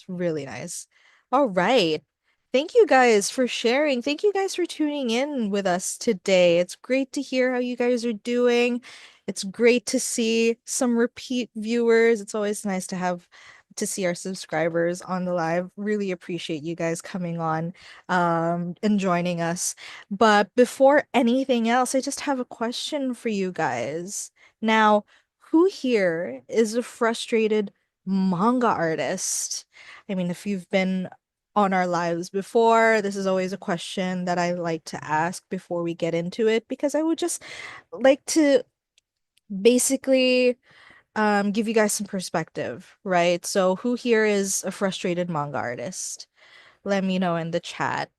really nice. All right. Thank you guys for sharing. Thank you guys for tuning in with us today. It's great to hear how you guys are doing. It's great to see some repeat viewers. It's always nice to see our subscribers on the live. Really appreciate you guys coming on and joining us. But before anything else, I just have a question for you guys. Now, who here is a frustrated manga artist? I mean, if you've been on our lives before, this is always a question that I like to ask before we get into it because I would just like to basically give you guys some perspective, right? So who here is a frustrated manga artist? Let me know in the chat.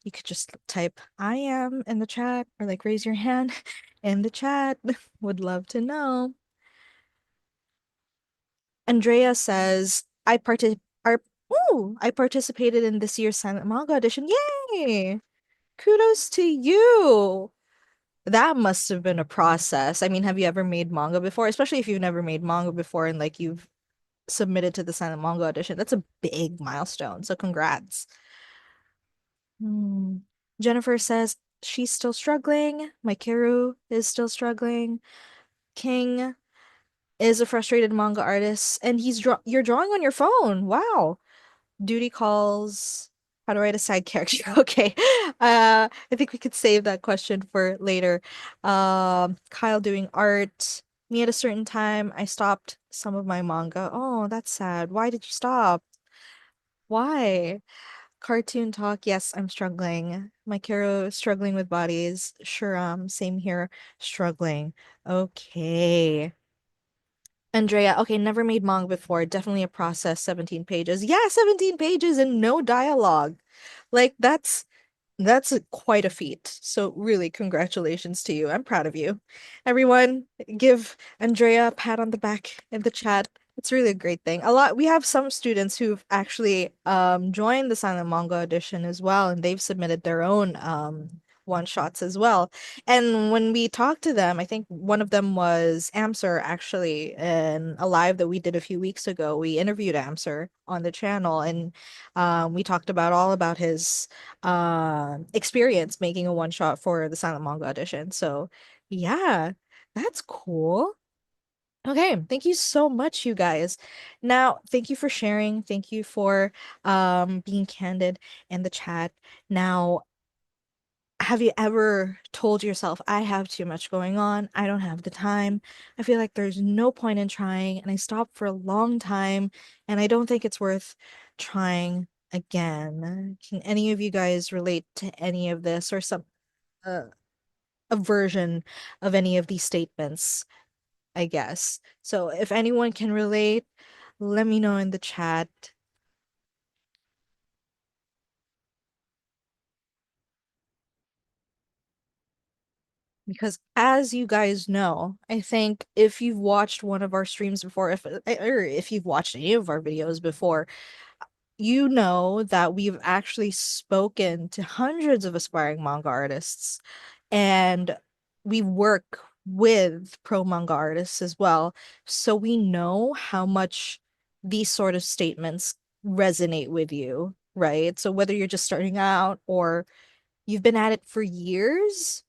You could just type I am in the chat or like raise your hand in the chat. Would love to know. Andrea says, I participated in this year's silent manga audition. Yay! Kudos to you. That must have been a process. I mean, have you ever made manga before? Especially if you've never made manga before and like you've submitted to the silent manga audition. That's a big milestone. So congrats. Hmm. Jennifer says she's still struggling. Maikeru is still struggling. King is a frustrated manga artist, and you're drawing on your phone. Wow. Duty calls. How to write a side character. Okay. I think we could save that question for later. Kyle doing art. Me at a certain time, I stopped some of my manga. Oh, that's sad. Why did you stop? Why? Cartoon talk. Yes, I'm struggling. My Kiro is struggling with bodies. Sure, same here. Struggling. Okay. Andrea, okay, never made manga before. Definitely a process, 17 pages. Yeah, 17 pages and no dialogue. Like that's quite a feat. So really, congratulations to you. I'm proud of you. Everyone, give Andrea a pat on the back in the chat. It's really a great thing. We have some students who've actually joined the silent manga audition as well, and they've submitted their own one shots as well. And when we talked to them, I think one of them was Amser actually in a live that we did a few weeks ago. We interviewed Amser on the channel and we talked about all about his experience making a one shot for the silent manga audition. So yeah, that's cool. Okay, thank you so much, you guys. Now, thank you for sharing. Thank you for being candid in the chat. Now, have you ever told yourself, I have too much going on, I don't have the time, I feel like there's no point in trying, and I stopped for a long time, and I don't think it's worth trying again? Can any of you guys relate to any of this or uh, a version of any of these statements, I guess? So if anyone can relate, let me know in the chat. Because as you guys know, I think if you've watched one of our streams before, or if you've watched any of our videos before, you know that we've actually spoken to hundreds of aspiring manga artists and we work with pro manga artists as well. So we know how much these sort of statements resonate with you, right? So whether you're just starting out or you've been at it for years,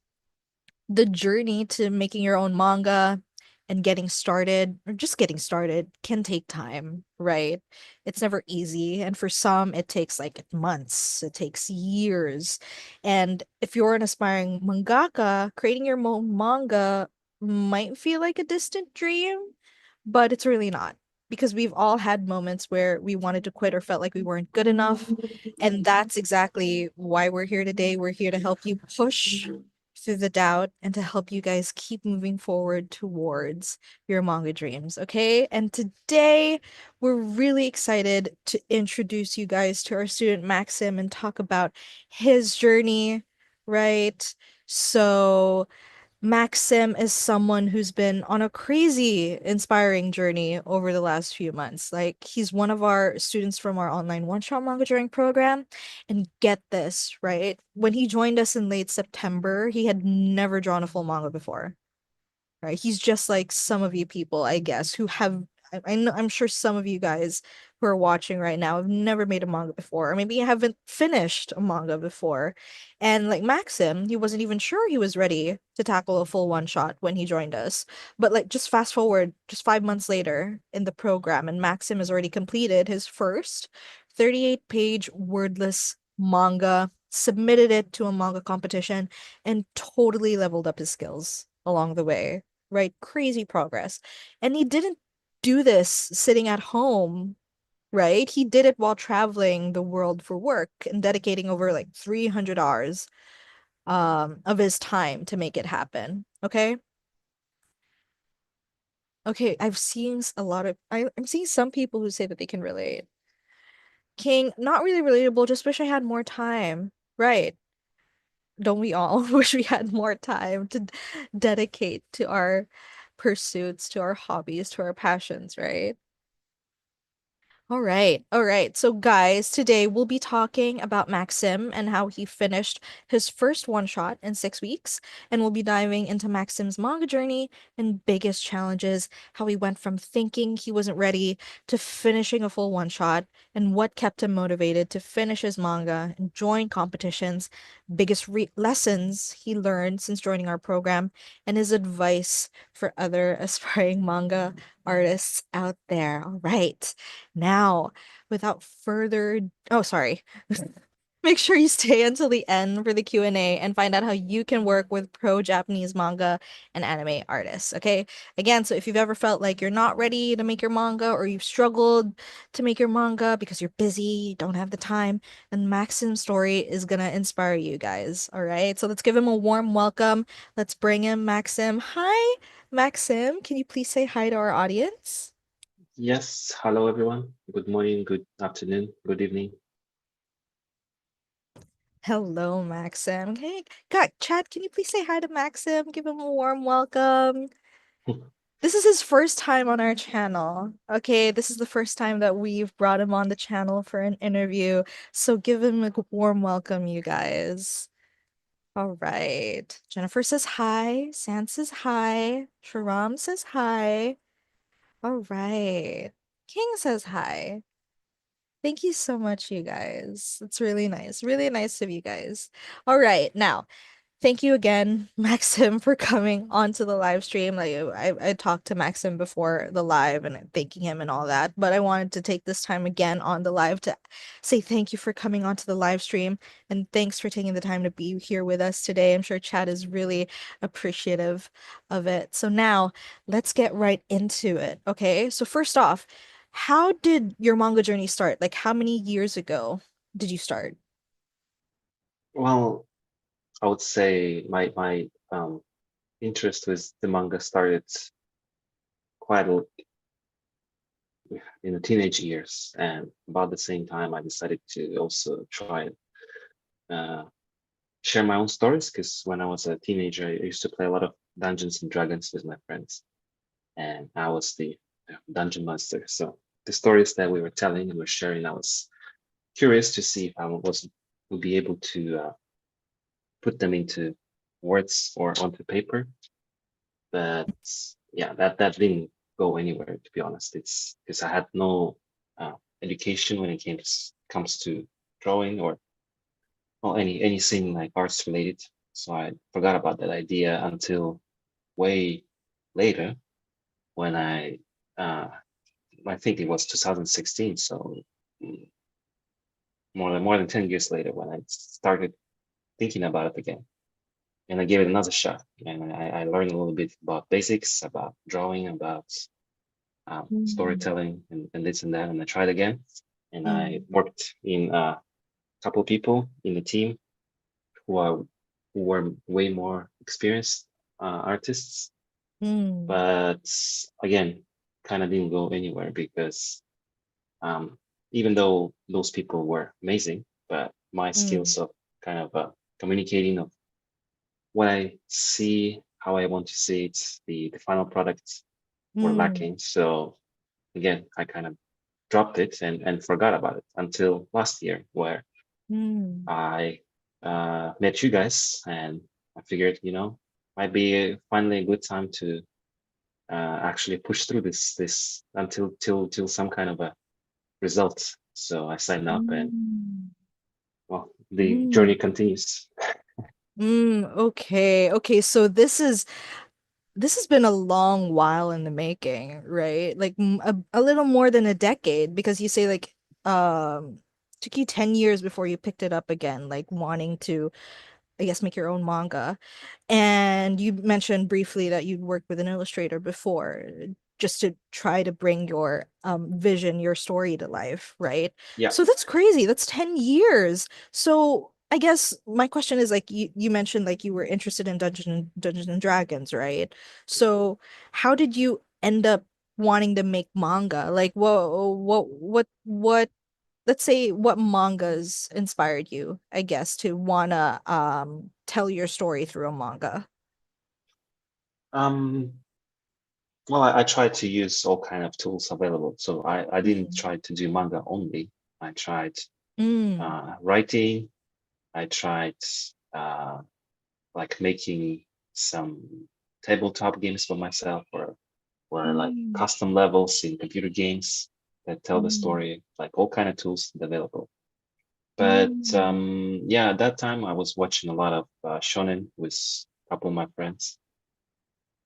the journey to making your own manga and getting started or just getting started can take time, right? It's never easy. And for some, it takes like months, it takes years. And if you're an aspiring mangaka, creating your own manga might feel like a distant dream, but it's really not. Because we've all had moments where we wanted to quit or felt like we weren't good enough. And that's exactly why we're here today. We're here to help you push through the doubt and to help you guys keep moving forward towards your manga dreams, okay? And today we're really excited to introduce you guys to our student Maxim and talk about his journey, right? So Maxim is someone who's been on a crazy inspiring journey over the last few months. Like he's one of our students from our online one-shot manga drawing program. And get this, right? When he joined us in late September, he had never drawn a full manga before. Right? He's just like some of you people, I guess, who have I know, I'm sure some of you guys who are watching right now have never made a manga before, or maybe you haven't finished a manga before. And like Maxim, he wasn't even sure he was ready to tackle a full one shot when he joined us. But like just fast forward just 5 months later in the program, and Maxim has already completed his first 38-page wordless manga, submitted it to a manga competition, and totally leveled up his skills along the way. Right? Crazy progress. And he didn't do this sitting at home, right? He did it while traveling the world for work and dedicating over like 300 hours of his time to make it happen. Okay? Okay, I've seen a lot of I'm seeing some people who say that they can relate. King, not really relatable, just wish I had more time. Right. Don't we all wish we had more time to dedicate to our pursuits, to our hobbies, to our passions, right? All right. All right. So, guys, today we'll be talking about Maxim and how he finished his first one shot in 6 weeks. And we'll be diving into Maxim's manga journey and biggest challenges, how he went from thinking he wasn't ready to finishing a full one shot, and what kept him motivated to finish his manga and join competitions, biggest lessons he learned since joining our program, and his advice for other aspiring manga artists out there. All right. Now, without further, oh, sorry. Make sure you stay until the end for the Q&A and find out how you can work with pro Japanese manga and anime artists, okay? Again, so if you've ever felt like you're not ready to make your manga or you've struggled to make your manga because you're busy, you don't have the time, then Maxim's story is gonna inspire you guys, all right? So let's give him a warm welcome. Let's bring him Maxim. Hi, Maxim. Can you please say hi to our audience? Yes, hello everyone. Good morning, good afternoon, good evening. Hello, Maxim. Hey, God, Chad, can you please say hi to Maxim? Give him a warm welcome. This is his first time on our channel. Okay, this is the first time that we've brought him on the channel for an interview. So give him a warm welcome, you guys. All right. Jennifer says hi. San says hi. Sharam says hi. All right. King says hi. Thank you so much, you guys. It's really nice. Really nice of you guys. All right. Now, thank you again, Maxim, for coming onto the live stream. Like I talked to Maxim before the live and thanking him and all that, but I wanted to take this time again on the live to say thank you for coming onto the live stream and thanks for taking the time to be here with us today. I'm sure Chad is really appreciative of it. So now let's get right into it. Okay. So first off, how did your manga journey start? Like how many years ago did you start? Well, I would say my interest with the manga started quite in the teenage years, and about the same time I decided to also try and uh, share my own stories. Because when I was a teenager, I used to play a lot of Dungeons and Dragons with my friends, and I was the dungeon master. So the stories that we were telling and were sharing, I was curious to see if I would be able to put them into words or onto paper. But yeah, that didn't go anywhere, to be honest. It's because I had no uh, education when it comes to drawing or anything like arts related. So I forgot about that idea until way later when uh, I think it was 2016. So mm, more than 10 years later when I started thinking about it again. And I gave it another shot. And I learned a little bit about basics, about drawing, about Mm, storytelling, and this and that. And I tried again, and I mm, worked in a couple people in the team who are who were way more experienced artists. mm, But again, kind of didn't go anywhere because um, even though those people were amazing, but my mm. skills of kind of communicating of what I see, how I want to see it, the final product were Mm, lacking. So again, I kind of dropped it and forgot about it until last year, where mm, I met you guys, and I figured, might be finally a good time to actually push through this until till some kind of a result. So I signed up, and Mm. well, the Mm. journey continues. Okay. Okay. So this has been a long while in the making, right? Like a little more than a decade, because you say like took you 10 years before you picked it up again, like wanting to, I guess, make your own manga. And you mentioned briefly that you'd worked with an illustrator before, just to try to bring your vision, your story to life, right? Yeah. So that's crazy. That's 10 years. So I guess my question is like you mentioned like you were interested in Dungeons and Dragons, right? So how did you end up wanting to make manga? Like what let's say what mangas inspired you, I guess, to wanna tell your story through a manga. Um, well, I tried to use all kind of tools available. So I didn't Mm. try to do manga only. I tried Mm. writing. I tried uh, like making some tabletop games for myself, or like Mm. custom levels in computer games that tell the Mm. story, like all kind of tools available. But Mm. yeah, at that time I was watching a lot of shonen with a couple of my friends,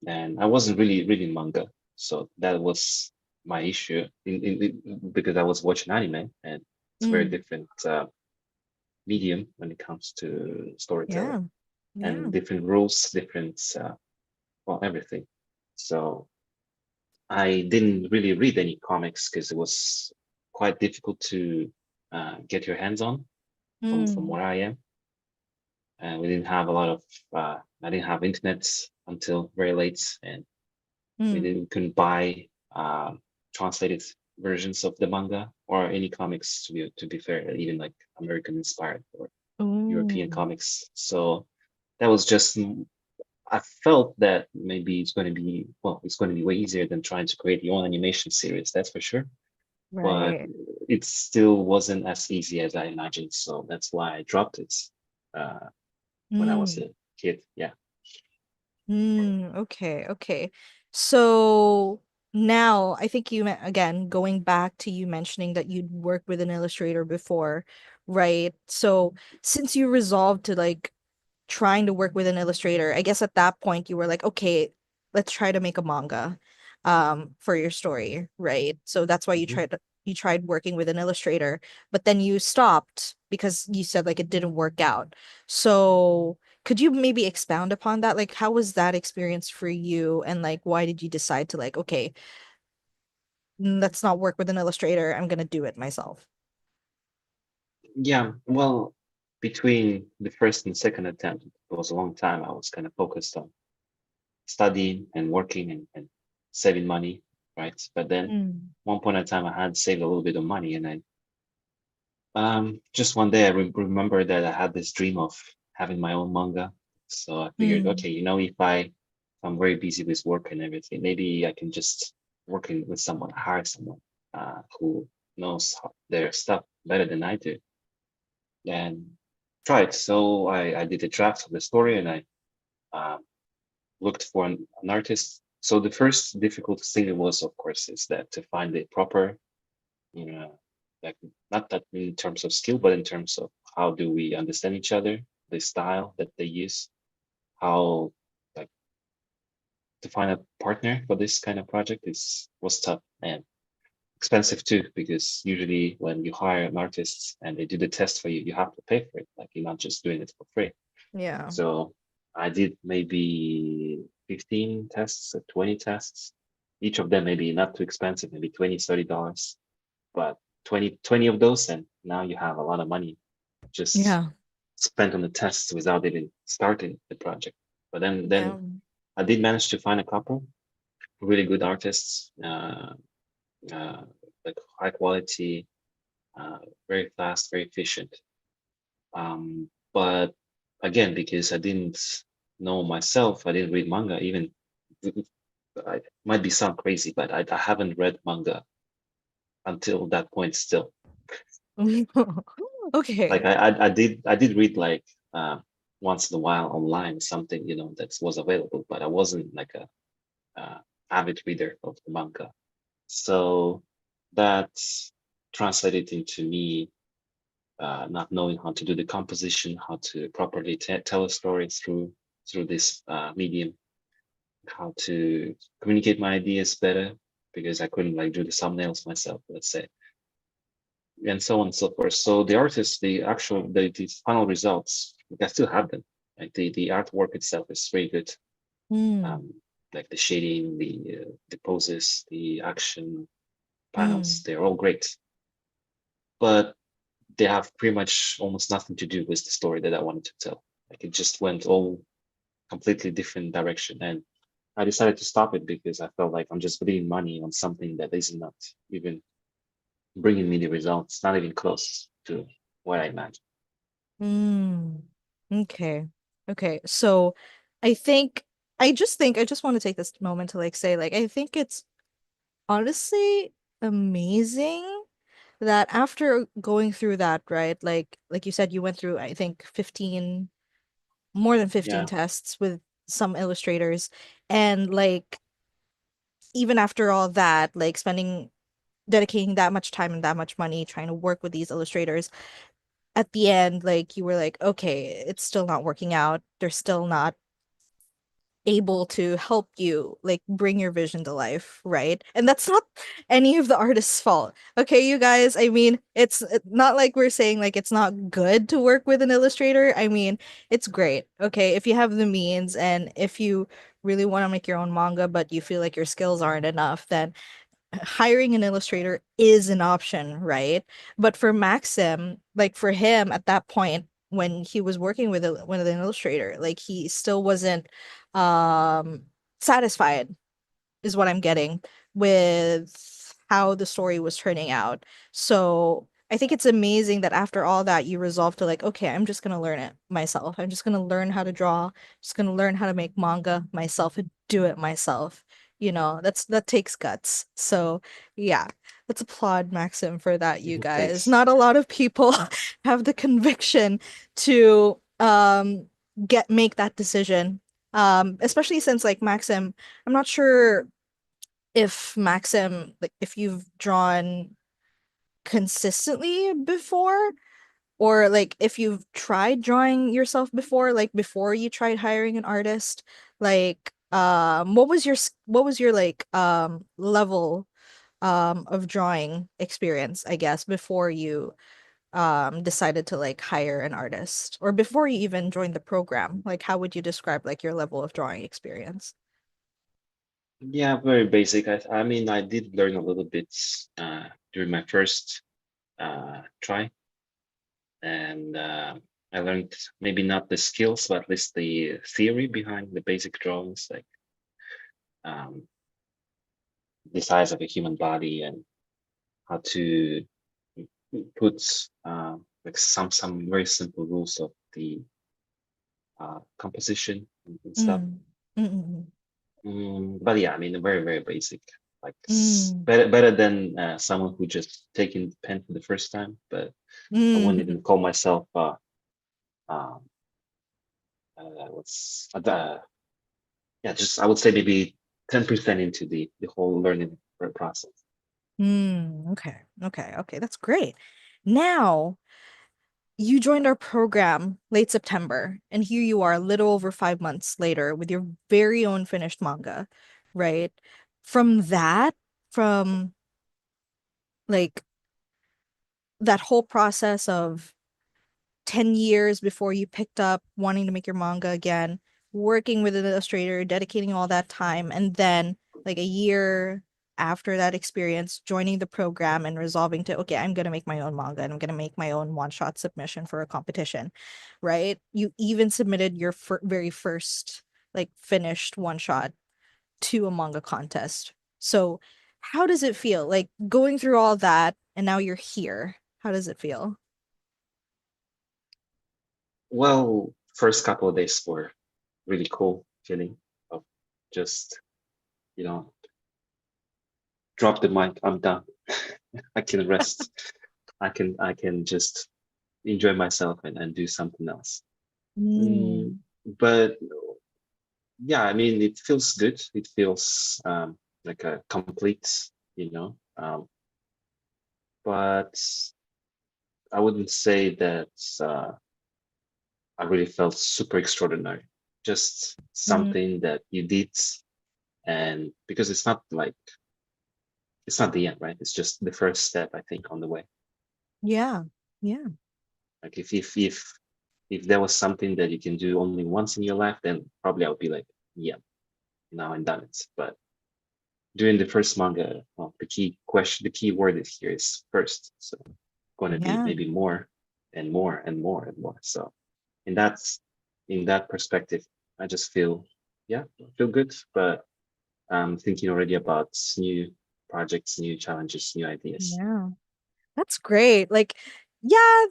and I wasn't really reading manga, so that was my issue because I was watching anime, and it's a very Mm. different medium when it comes to storytelling, Yeah. Yeah. and different rules, different well, everything. So I didn't really read any comics because it was quite difficult to get your hands on from Mm. where I am. And we didn't have a lot of I didn't have internet until very late, and Mm. couldn't buy translated versions of the manga or any comics, to be fair, even like American inspired or European Ooh. comics. So that was just I felt that maybe it's going to be, well, it's going to be way easier than trying to create your own animation series, that's for sure. But Right. it still wasn't as easy as I imagined. So that's why I dropped it uh, when I was Mm. a kid. Yeah. Mm. Okay. Okay. So now I think again, going back to you mentioning that you'd worked with an illustrator before, right? So since you resolved to like trying to work with an illustrator, I guess at that point you were like, okay, let's try to make a manga for your story, right? So that's why Mhm. you tried working with an illustrator, but then you stopped because you said like it didn't work out. So could you maybe expound upon that? Like how was that experience for you, and like why did you decide to like, okay, let's not work with an illustrator, I'm gonna do it myself. Yeah. Well, between the first and second attempt, it was a long time. I was kind of focused on studying and working, and saving money, right? But then Mm. one point in time, I had saved a little bit of money, and I just one day I remember that I had this dream of having my own manga. So I figured, Mm. okay, if I'm very busy with work and everything, maybe I can just with someone, hire someone who knows their stuff better than I do, and try it. So I did a draft of the story, and I uh, looked for an artist. So the first difficult thing was, of course, is that to find a proper, you know, like not that in terms of skill, but in terms of how do we understand each other, the style that they use, how like to find a partner for this kind of project is was tough and expensive too, because usually when you hire an artist and they do the test for you, you have to pay for it. Like you're not just doing it for free. Yeah. So I did maybe 15 tests or 20 tests, each of them maybe not too expensive, maybe $20, $30, but 20 of those, and now you have a lot of money just Yeah. spent on the tests without even starting the project. But then Yeah. I did manage to find a couple really good artists, uh, like high quality, uh, very fast, very efficient. But again, because I didn't know myself, I didn't read manga. Even I might be sound crazy, but I haven't read manga until that point still. Like Okay. I did read like once in a while online something that was available, but I wasn't like a avid reader of the manga. So that translated into me not knowing how to do the composition, how to properly tell a story through this medium, how to communicate my ideas better because I couldn't like do the thumbnails myself, let's say, and so on and so forth. So the artists, the final results, like, I still have them. Like the artwork itself is very good. Mm, Um, like the shading, the poses, the action panels, mm, they're all great. But they have pretty much almost nothing to do with the story that I wanted to tell. Like it just went all completely different direction, and I decided to stop it because I felt like I'm just putting money on something that is not even bringing me the results, not even close to what I imagined. mm. Okay. Okay. So I think I just want to take this moment to like say like I think it's honestly amazing that after going through that, right? Like you said you went through I think 15 more than 15 Yeah, tests with some illustrators and like even after all that, like spending dedicating that much time and that much money trying to work with these illustrators, at the end, like you were like, okay, it's still not working out. They're still not able to help you like bring your vision to life, right? And that's not any of the artist's fault. Okay, you guys, I mean, it's not like we're saying like it's not good to work with an illustrator. I mean, it's great. Okay, if you have the means and if you really want to make your own manga but you feel like your skills aren't enough, then hiring an illustrator is an option, right? But for Maxim, like for him at that point when he was working with an illustrator, like he still wasn't um satisfied is what I'm getting with how the story was turning out. So I think it's amazing that after all that, you resolve to like, okay, I'm just gonna learn it myself. I'm just gonna learn how to draw, just gonna learn how to make manga myself and do it myself. You know, that takes guts. So yeah, let's applaud Maxim for that, you guys. thanks. Not a lot of people have the conviction to get make that decision. Especially since like Maxim, I'm not sure if Maxim, like if you've drawn consistently before, or like if you've tried drawing yourself before, like before you tried hiring an artist, like what was your like level of drawing experience, I guess, before you decided to like hire an artist or before you even joined the program? Like how would you describe like your level of drawing experience? Yeah, very basic. I mean, I did learn a little bit during my first try, and I learned maybe not the skills, but at least the theory behind the basic drawings, like um, the size of a human body and how to put like some very simple rules of the composition and stuff. Mm. Mm-mm. But yeah, I mean, very basic. Like Mm. better than someone who just taking the pen for the first time. But I wouldn't Mm. even call myself um, what's yeah, just I would say maybe 10% into the whole learning process. Mm. Okay. Okay. Okay. That's great. Now you joined our program late September, and here you are, a little over 5 months later, with your very own finished manga, right? From that, from like that whole process of 10 years before you picked up wanting to make your manga again, working with an illustrator, dedicating all that time, and then like a year after that experience, joining the program and resolving to, okay, I'm gonna make my own manga and I'm gonna make my own one-shot submission for a competition, right? You even submitted your very first like finished one-shot to a manga contest. So how does it feel? Like going through all that and now you're here. How does it feel? Well, first couple of days were really cool feeling of just you know drop the mic, I'm done. I can rest. I can just enjoy myself and do something else. Mm, Mm. but yeah, I mean, it feels good. It feels like a complete, but I wouldn't say that uh, I really felt super extraordinary. Just Mm, something that you did, and because it's not the end, right? It's just the first step, I think, on the way. yeah. Yeah. Like if there was something that you can do only once in your life, then probably I would be like, yeah, now I'm done it. But during the first manga, well, the key word is here is first. So going to be Yeah. maybe more and more and more and more. So in that in that perspective, I just feel yeah, I feel good. But I'm thinking already about new projects, new challenges, new ideas. Yeah. That's great. Like, yeah,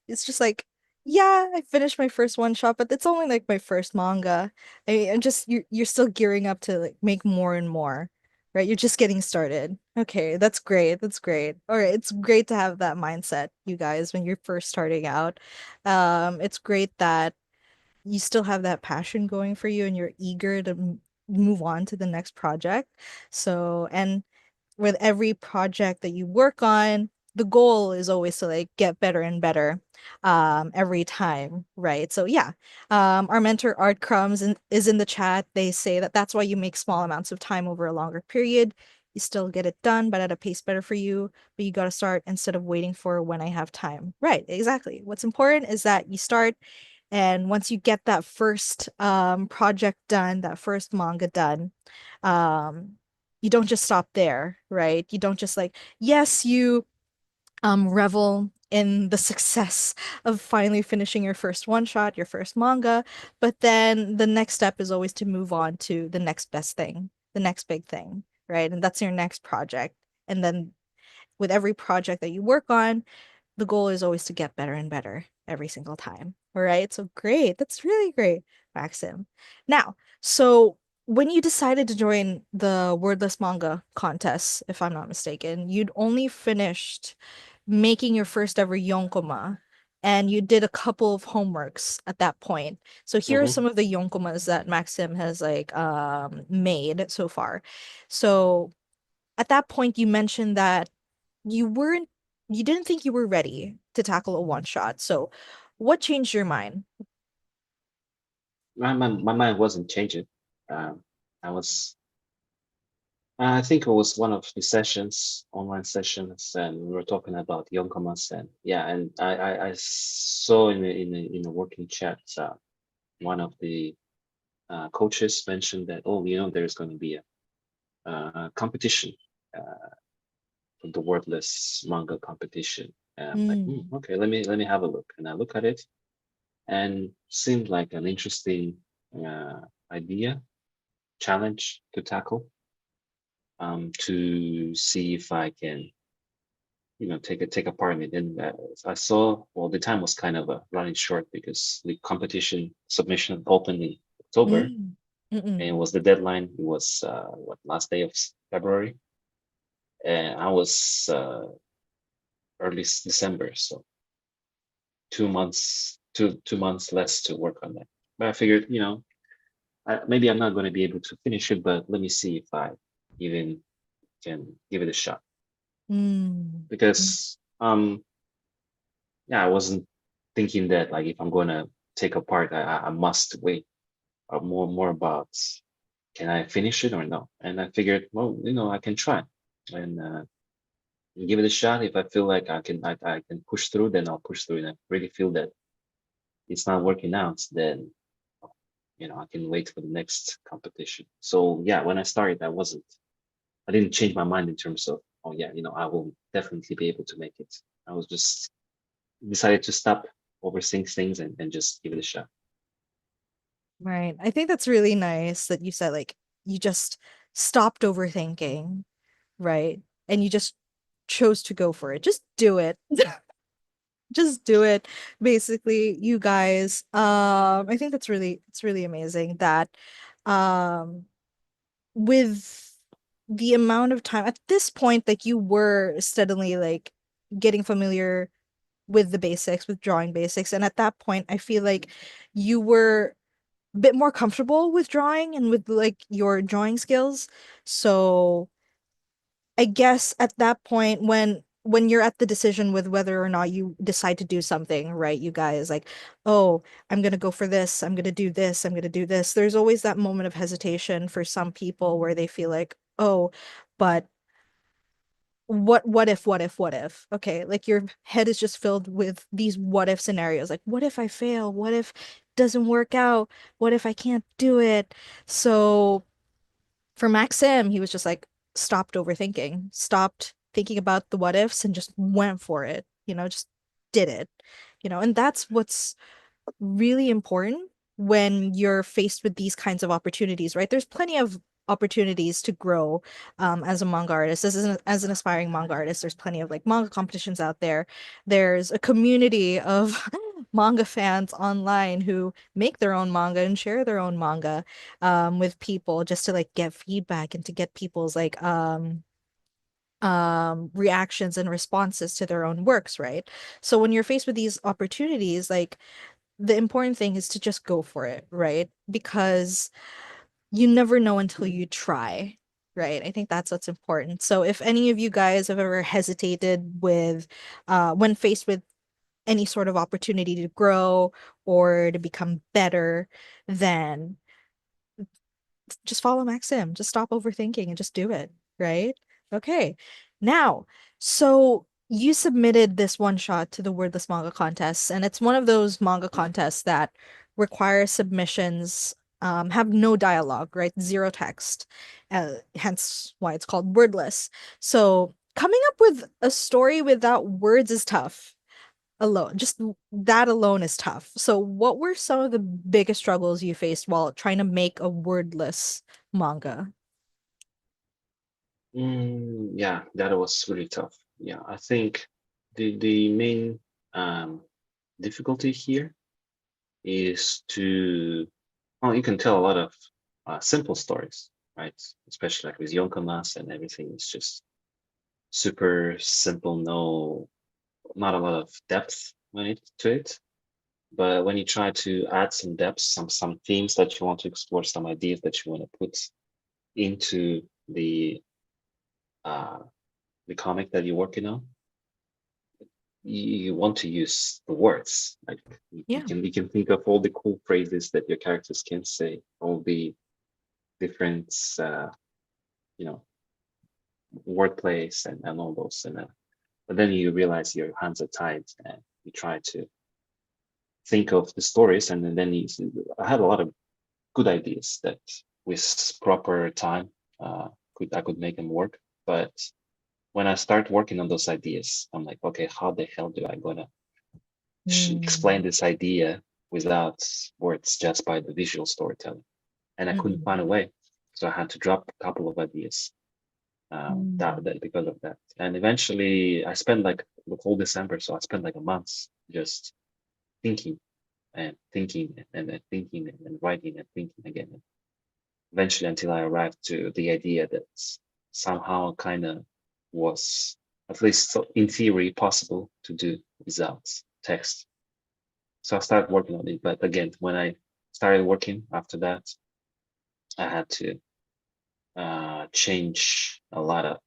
it's just like, yeah, I finished my first one shot, but it's only like my first manga. I'm just you're still gearing up to like make more and more, right? You're just getting started. Okay, that's great. That's great. All right, it's great to have that mindset, you guys, when you're first starting out. It's great that you still have that passion going for you and you're eager to move on to the next project. So, and with every project that you work on, the goal is always to like get better and better every time, right? So yeah, our mentor Art Crumbs is in the chat. They say that that's why you make small amounts of time over a longer period. You still get it done, but at a pace better for you. But you got to start instead of waiting for when I have time. Right, exactly. What's important is that you start, and once you get that first project done, that first manga done, um, you don't just stop there, right? You don't just like, yes, you revel in the success of finally finishing your first one shot, your first manga, but then the next step is always to move on to the next best thing, the next big thing, right? And that's your next project. And then with every project that you work on, the goal is always to get better and better every single time. All right. So great. That's really great, Maxim. Now, so when you decided to join the wordless manga contest, if I'm not mistaken, you'd only finished making your first ever yonkoma and you did a couple of homeworks at that point. So here are Hmm. some of the yonkomas that Maxim has like made so far. So at that point you mentioned that you weren't you didn't think you were ready to tackle a one shot. So what changed your mind? My mind wasn't changing. Um, I was I think it was one of the sessions, online sessions, and we were talking about young commerce, and yeah, and I saw in a working chat, one of the coaches mentioned that, oh, there's going to be a competition, uh, the wordless manga competition. And I'm like, Mm, okay, let me have a look, and I look at it, and seemed like an interesting uh, idea, challenge to tackle, to see if I can take a part in it. And I saw, well, the time was kind of running short because the competition submission opened in October, mm, and it mm-mm, was the deadline. It was what, last day of February, and I was early December, so 2 months, 2 months less to work on that. But I figured, maybe I'm not going to be able to finish it, but let me see if I even can give it a shot mm, mm, because yeah, I wasn't thinking that like if I'm gonna take a part, I must wait. More about can I finish it or no? And I figured, well, I can try and give it a shot. If I feel like I can push through, then I'll push through. And I really feel that it's not working out, then I can wait for the next competition. So yeah, when I started, I didn't change my mind in terms of, oh yeah, I will definitely be able to make it. I was just decided to stop overthink things and just give it a shot. right. I think that's really nice that you said like you just stopped overthinking, right? And you just chose to go for it. Just do it. Just do it. Basically, you guys. I think it's really amazing that um with the amount of time at this point, like you were steadily like getting familiar with the basics, with drawing basics. And at that point, I feel like you were a bit more comfortable with drawing and with like your drawing skills. So I guess at that point when you're at the decision with whether or not you decide to do something, right? You guys like, oh, I'm gonna go for this, I'm gonna do this, I'm gonna do this. There's always that moment of hesitation for some people where they feel like, oh, but what if? Okay, like your head is just filled with these what if scenarios. Like, what if I fail? What if it doesn't work out? What if I can't do it? So for Maxim, he was just like stopped overthinking, stopped thinking about the what ifs and just went for it, just did it, and that's what's really important when you're faced with these kinds of opportunities, right? There's plenty of opportunities to grow as a manga artist. As an aspiring manga artist, there's plenty of like manga competitions out there. There's a community of manga fans online who make their own manga and share their own manga with people just to like get feedback and to get people's like reactions and responses to their own works, right? So when you're faced with these opportunities, like the important thing is to just go for it, right? Because you never know until you try, right? I think that's what's important. So if any of you guys have ever hesitated with when faced with any sort of opportunity to grow or to become better, then just follow Maxim. Just stop overthinking and just do it, right? Okay. Now, so you submitted this one shot to the Wordless manga contest, and it's one of those manga contests that require submissions have no dialogue, right? Zero text. Hence why it's called Wordless. So coming up with a story without words is tough alone. Just that alone is tough. So, what were some of the biggest struggles you faced while trying to make a wordless manga? Yeah, that was really tough. Yeah, I think the main difficulty here is to, well, you can tell a lot of simple stories, right? Especially like with Yonkamas and everything is just super simple, no, not a lot of depth when it to it. But when you try to add some depth, some themes that you want to explore, some ideas that you want to put into uh, the comic that you're working on, you want to use the words. Like Yeah. you can think of all the cool phrases that your characters can say, all the different you know wordplays and all those. And but then you realize your hands are tied, and you try to think of the stories, and then I had a lot of good ideas that with proper time I could make them work. But when I start working on those ideas, I'm like, okay, how the hell do I gonna explain Mm, this idea without words, just by the visual storytelling? And I couldn't mm, find a way, so I had to drop a couple of ideas. mm, That because of that, and eventually I spent like the whole December, so I spent like a month just thinking and thinking and then thinking and writing and thinking again. And eventually, until I arrived to the idea that somehow kind of was, at least in theory, possible to do without text. So I started working on it. But again, when I started working after that, I had to change a lot of.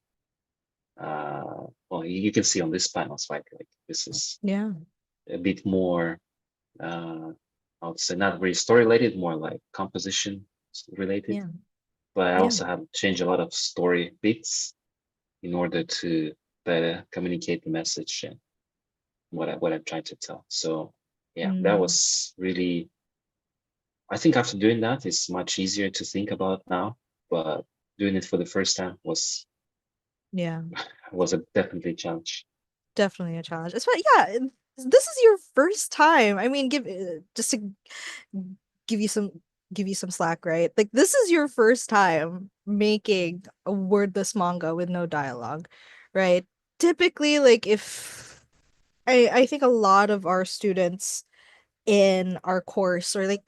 Well, you can see on this panels, right? Like this is yeah. a bit more. I would say not very story related, more like composition related. Yeah. But I Yeah. also have to change a lot of story bits in order to better communicate the message and what I'm trying to tell. So yeah, that Mm, was really, I think after doing that, it's much easier to think about now, but doing it for the first time yeah. was a definitely challenge. Definitely a challenge. Yeah, this is your first time. I mean, give just to give you some give you some slack, right? Like this is your first time making a wordless manga with no dialogue, right? Typically, like if I think a lot of our students in our course or like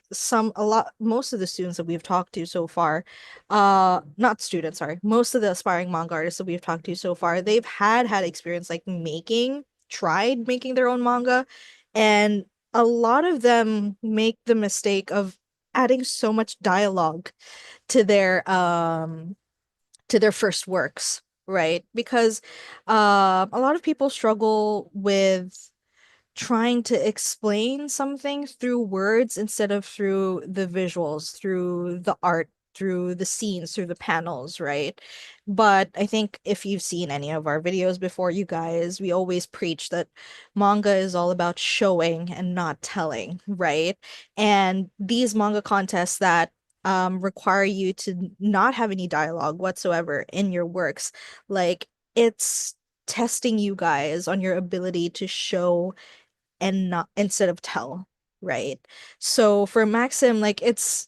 most of the students that we've talked to so far, not students, sorry, most of the aspiring manga artists that we've talked to so far, they've had experience like tried making their own manga, and a lot of them make the mistake of adding so much dialogue to their first works, right? Because a lot of people struggle with trying to explain something through words instead of through the visuals, through the art, through the scenes, through the panels, right? But I think if you've seen any of our videos before, you guys, we always preach that manga is all about showing and not telling, right? And these manga contests that require you to not have any dialogue whatsoever in your works, like it's testing you guys on your ability to show and not instead of tell, right? So for Maxim, like it's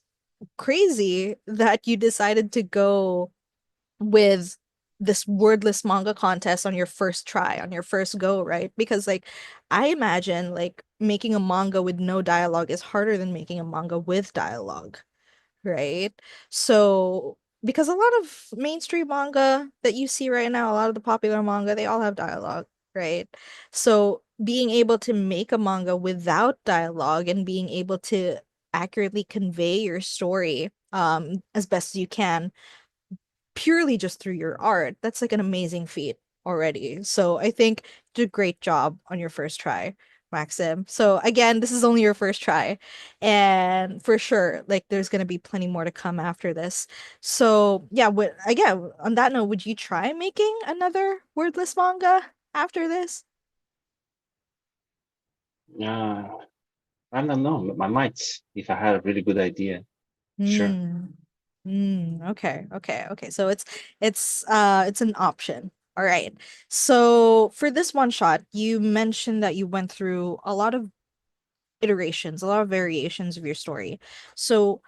crazy that you decided to go with this wordless manga contest on your first try, on your first go, right? Because like I imagine like making a manga with no dialogue is harder than making a manga with dialogue, right? So, because a lot of mainstream manga that you see right now, a lot of the popular manga, they all have dialogue, right? So, being able to make a manga without dialogue and being able to accurately convey your story as best as you can purely just through your art, that's like an amazing feat already. So I think you did a great job on your first try, Maxim. So again, this is only your first try. And for sure, like there's gonna be plenty more to come after this. So yeah, again, on that note, would you try making another wordless manga after this? Uh, I don't know. I might if I had a really good idea. Sure. Hmm. Okay, okay, okay. So it's an option. All right. So for this one shot, you mentioned that you went through a lot of iterations, a lot of variations of your story. So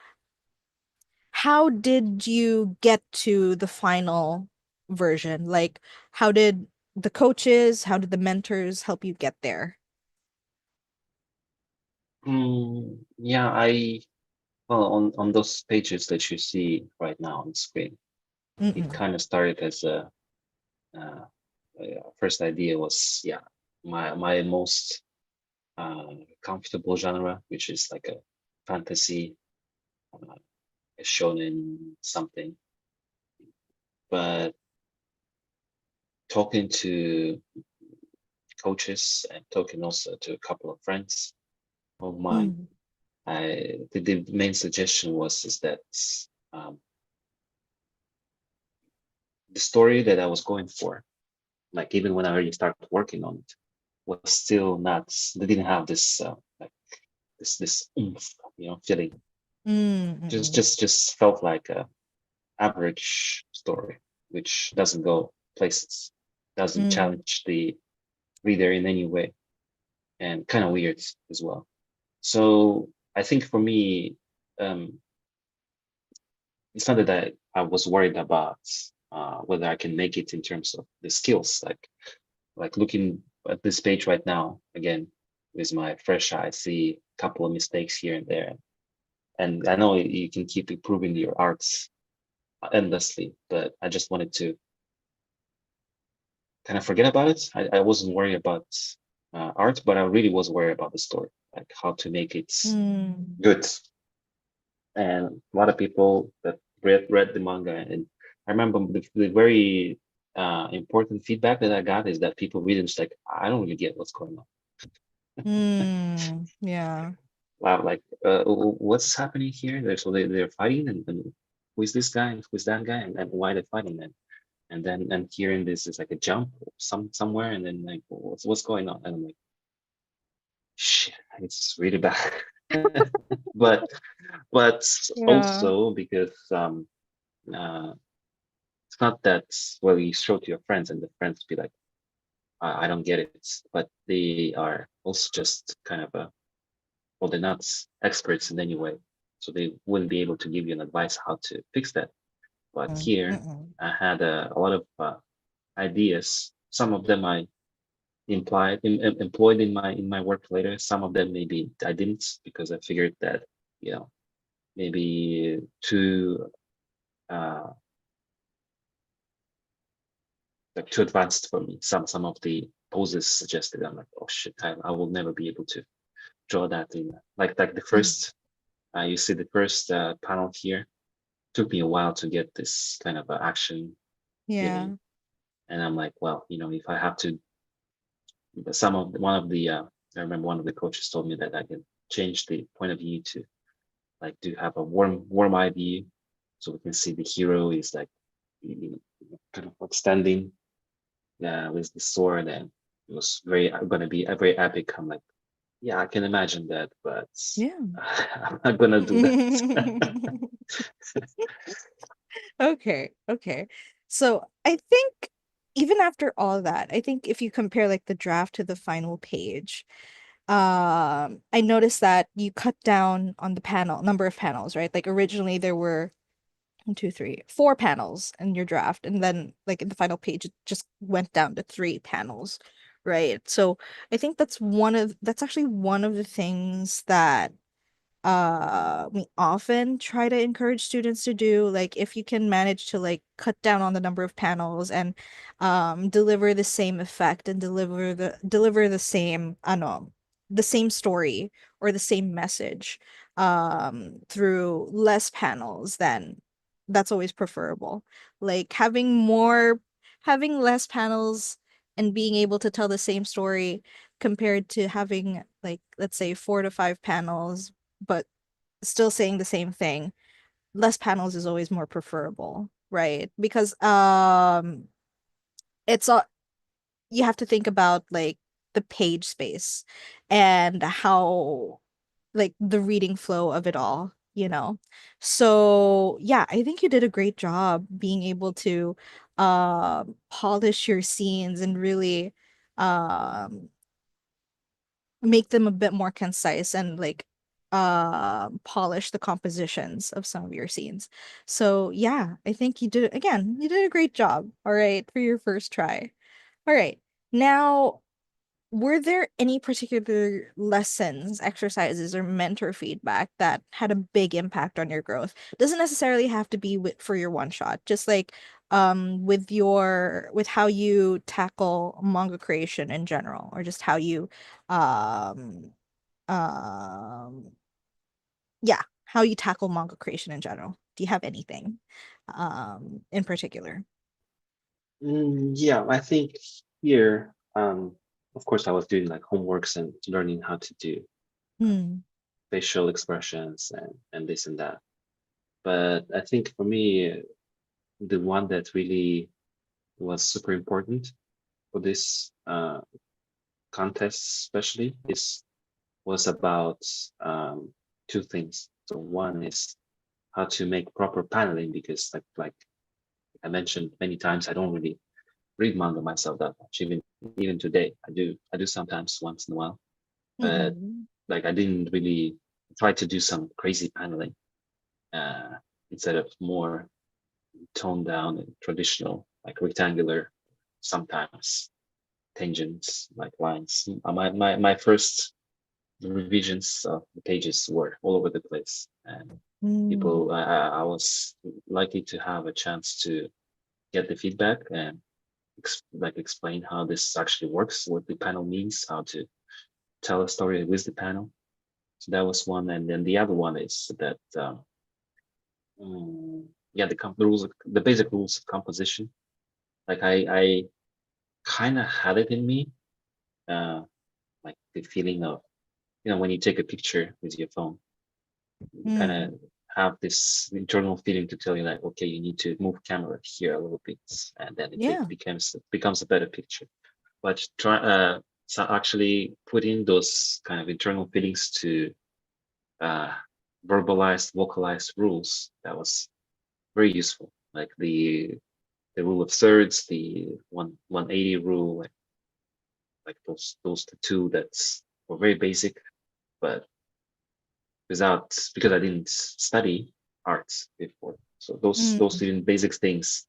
how did you get to the final version? Like how did the coaches, how did the mentors help you get there? Yeah, I well on those pages that you see right now on screen, it Mm-mm. kind of started as uh, first idea was yeah my most comfortable genre, which is like a fantasy, a shonen something. But talking to coaches and talking also to a couple of friends of mine, Mm. the main suggestion was is that um, the story that I was going for, like even when I already started working on it, was still not. They didn't have this like this oomph, feeling. Mm-mm. Just felt like a average story, which doesn't go places, doesn't Mm. challenge the reader in any way, and kind of weird as well. So I think for me, um, it's not that I was worried about whether I can make it in terms of the skills. Like looking at this page right now, again, with my fresh eye, I see a couple of mistakes here and there. And I know you can keep improving your arts endlessly, but I just wanted to kind of forget about it. I wasn't worried about art, but I really was worried about the story, like how to make it Mm. good. And a lot of people that read the manga, and I remember the very important feedback that I got is that people read it just like, I don't really get what's going on. Mm. Yeah. Wow, like what's happening here? They're fighting, and who is this guy? Who is that guy? And why they're fighting? And then and hearing this is like a jump somewhere, and then like what's going on? And I'm like, shit, it's really bad. but but Yeah. also because uh, it's not that well you show to your friends and the friends be like, I don't get it, but they are also just kind of a well, they're not experts in any way, so they wouldn't be able to give you an advice how to fix that. But Mm. here, Mm-mm. I had a lot of ideas. Some of them I employed in my work later. Some of them maybe I didn't because I figured that you know maybe too uh, like too advanced for me. Some of the poses suggested. I'm like, oh shit, I will never be able to draw that in like the Mm. first You see the first panel here. Took me a while to get this kind of action feeling, Yeah. and I'm like, well, if I have to, some of one of the, I remember one of the coaches told me that I can change the point of view to like to have a warm eye view, so we can see the hero is like kind of like standing with the sword, and it was very going to be a very epic. I'm like, yeah, I can imagine that, but Yeah. I'm not gonna do that. Okay, okay. So I think even after all that, I think if you compare like the draft to the final page, I noticed that you cut down on the panel number of panels, right? Like originally there were one, two, three, four panels in your draft, and then like in the final page it just went down to three panels, right? So I think that's actually one of the things that we often try to encourage students to do. Like if you can manage to like cut down on the number of panels and deliver the same effect and deliver the same the same story or the same message through less panels, then that's always preferable. Like having less panels and being able to tell the same story compared to having like let's say 4 to 5 panels but still saying the same thing, less panels is always more preferable, right? Because it's all you have to think about like the page space and how like the reading flow of it all, you know. So, yeah, I think you did a great job being able to polish your scenes and really um make them a bit more concise and like polish the compositions of some of your scenes. So yeah, I think you did a great job. All right, for your first try. All right. Now, were there any particular lessons, exercises, or mentor feedback that had a big impact on your growth? Doesn't necessarily have to be for your one shot, just like with how you tackle manga creation in general, or just how you um um yeah, how you tackle manga creation in general. Do you have anything in particular? Yeah, I think here, of course, I was doing like homeworks and learning how to do Hmm. facial expressions and this and that. But I think for me, the one that really was super important for this contest, especially, is was about um, two things. So one is how to make proper paneling, because like I mentioned many times, I don't really read manga myself that much. Even today, I do sometimes once in a while, but Mm-mm. like I didn't really try to do some crazy paneling. Uh, Instead of more toned down and traditional, like rectangular, sometimes tangents, like lines. My first revisions of the pages were all over the place, and Mm. people, I was lucky to have a chance to get the feedback and explain how this actually works, what the panel means, how to tell a story with the panel. So that was one, and then the other one is that yeah, the rules, the basic rules of composition. Like I kind of had it in me, uh, like the feeling of when you take a picture with your phone, you kind of Mm. have this internal feeling to tell you like, okay, you need to move camera here a little bit, and then it Yeah. becomes a better picture. But so actually putting those kind of internal feelings to uh, vocalized rules, that was very useful. Like the rule of thirds, the 180 rule, like those two that's were very basic, but because I didn't study arts before. So those Mm. two basic things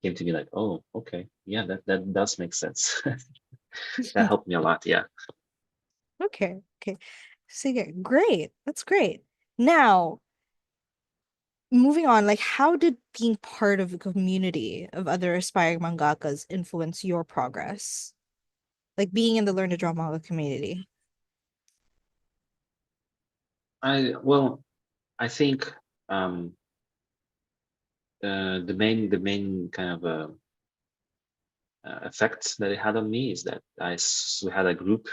came to me like, oh, okay, yeah, that does make sense. That helped me a lot. Yeah. Okay. Okay. So yeah, great. That's great. Now, moving on, like how did being part of a community of other aspiring mangakas influence your progress? Like being in the Learn to Draw manga community. I well, I think um, the main kind of effect that it had on me is that we had a group,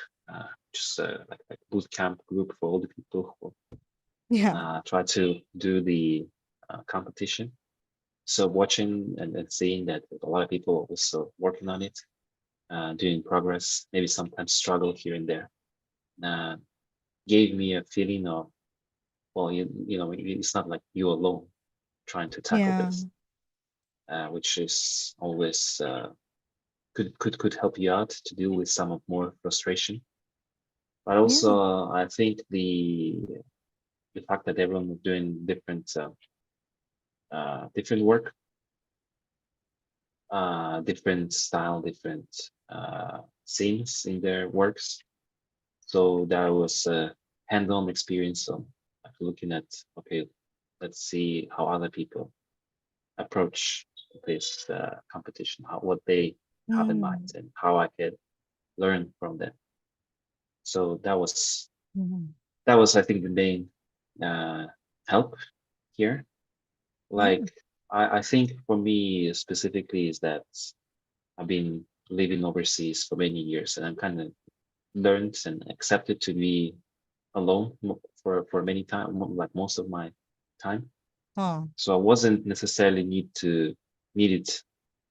just like boot camp group for all the people who Yeah. try to do the competition. So watching and seeing that a lot of people are also working on it, doing progress, maybe sometimes struggle here and there, uh, gave me a feeling of, well, it's not like you alone trying to tackle Yeah. this, which is always could help you out to deal with some of more frustration. But Yeah. also, I think the fact that everyone was doing different work, different style, different scenes in their works. So that was a hands-on experience of looking at, okay, let's see how other people approach this competition, what they have in mind, Mm. and how I could learn from them. So Mhm. that was I think the main uh, help here. Yeah. Like I think for me specifically is that I've been living overseas for many years, and I'm kind of learned and accepted to be alone for many time, like most of my time. Oh. So I wasn't necessarily needed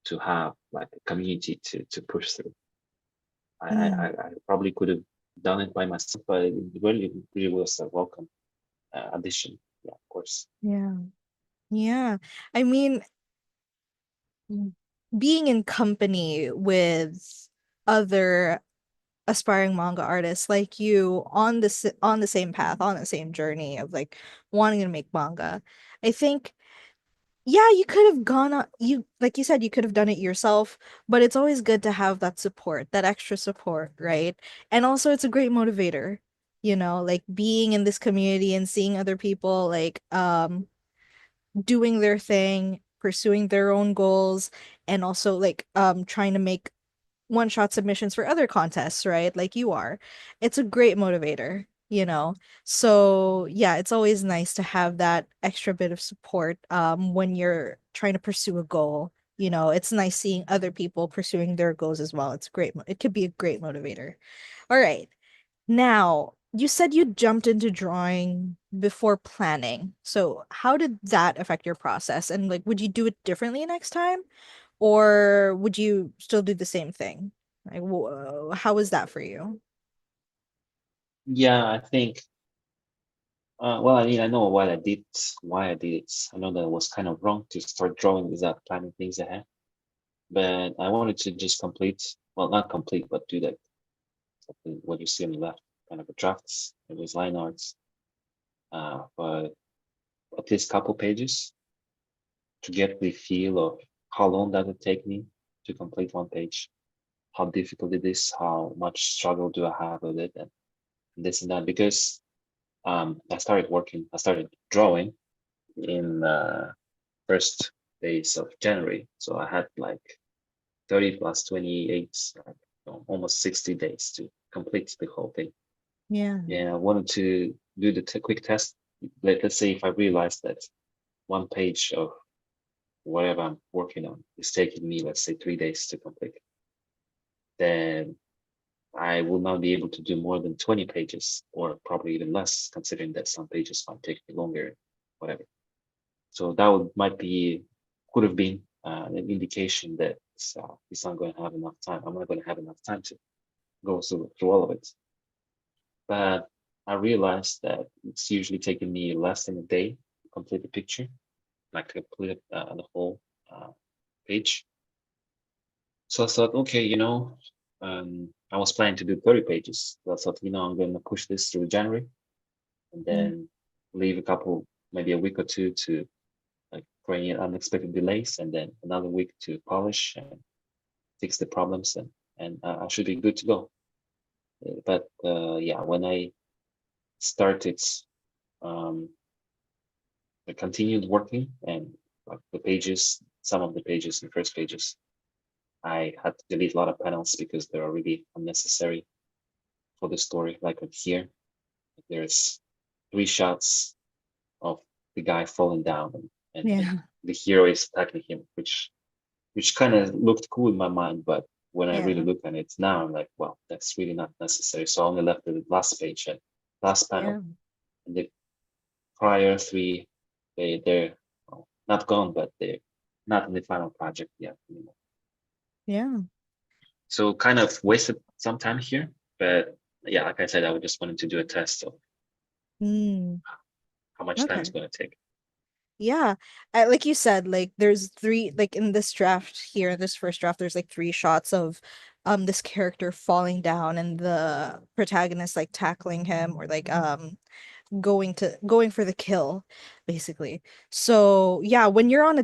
to have like a community to push through. Mm. I probably could have done it by myself, but it really was a welcome addition. Yeah, of course. Yeah. Yeah. I mean, being in company with other aspiring manga artists like you on on the same path, on the same journey of like wanting to make manga. I think yeah, you could have gone on you like you said you could have done it yourself, but it's always good to have that support, that extra support, right? And also it's a great motivator, like being in this community and seeing other people like doing their thing, pursuing their own goals, and also like trying to make one-shot submissions for other contests, right? Like you are. It's a great motivator. So yeah, it's always nice to have that extra bit of support when you're trying to pursue a goal. It's nice seeing other people pursuing their goals as well. It's great. It could be a great motivator. All right. Now, you said you jumped into drawing before planning. So, how did that affect your process? And like, would you do it differently next time? Or would you still do the same thing? Like, how was that for you? Yeah, I think. Well, I mean, I know why I did it. I know that it was kind of wrong to start drawing without planning things ahead, but I wanted to just complete, well, not complete, but do that what you see on the left, kind of a drafts. It was line arts, but at least couple pages to get the feel of how long does it take me to complete one page, how difficult it is, how much struggle do I have with it, and this and that. Because I started drawing in first days of January, so I had like 30 plus 28, like, almost 60 days to complete the whole thing. Yeah. And I wanted to do the quick test. Let's say if I realized that one page of whatever I'm working on is taking me, let's say, 3 days to complete, then I will not be able to do more than 20 pages, or probably even less, considering that some pages might take me longer, whatever. So that might be, could have been an indication that he's not going to have enough time. I'm not going to have enough time to go through all of it. But I realized that it's usually taking me less than a day to complete the picture, like to complete the whole uh, page. So I thought, okay, I was planning to do 30 pages. So I thought, I'm going to push this through January and Mm. then leave a couple, maybe a week or two to like for any unexpected delays, and then another week to polish and fix the problems, and I should be good to go. But yeah, when I started, um, I continued working, and like some of the pages, the first pages, I had to delete a lot of panels because they are really unnecessary for the story. Like here, there's 3 shots of the guy falling down and Yeah. the hero is attacking him, which kind of looked cool in my mind, but when I really Yeah. look at it now, I'm like, well, that's really not necessary. So I only left the last page and last panel, Yeah. and the prior three, they're well, not gone, but they're not in the final project yet anymore. Yeah. So kind of wasted some time here, but yeah, like I said, I just wanted to do a test of Mm. how much time it's Okay. going to take. Yeah. Like you said, like there's three, like in this draft here, this first draft, there's like three shots of this character falling down and the protagonist like tackling him or like going for the kill basically. So yeah, when you're on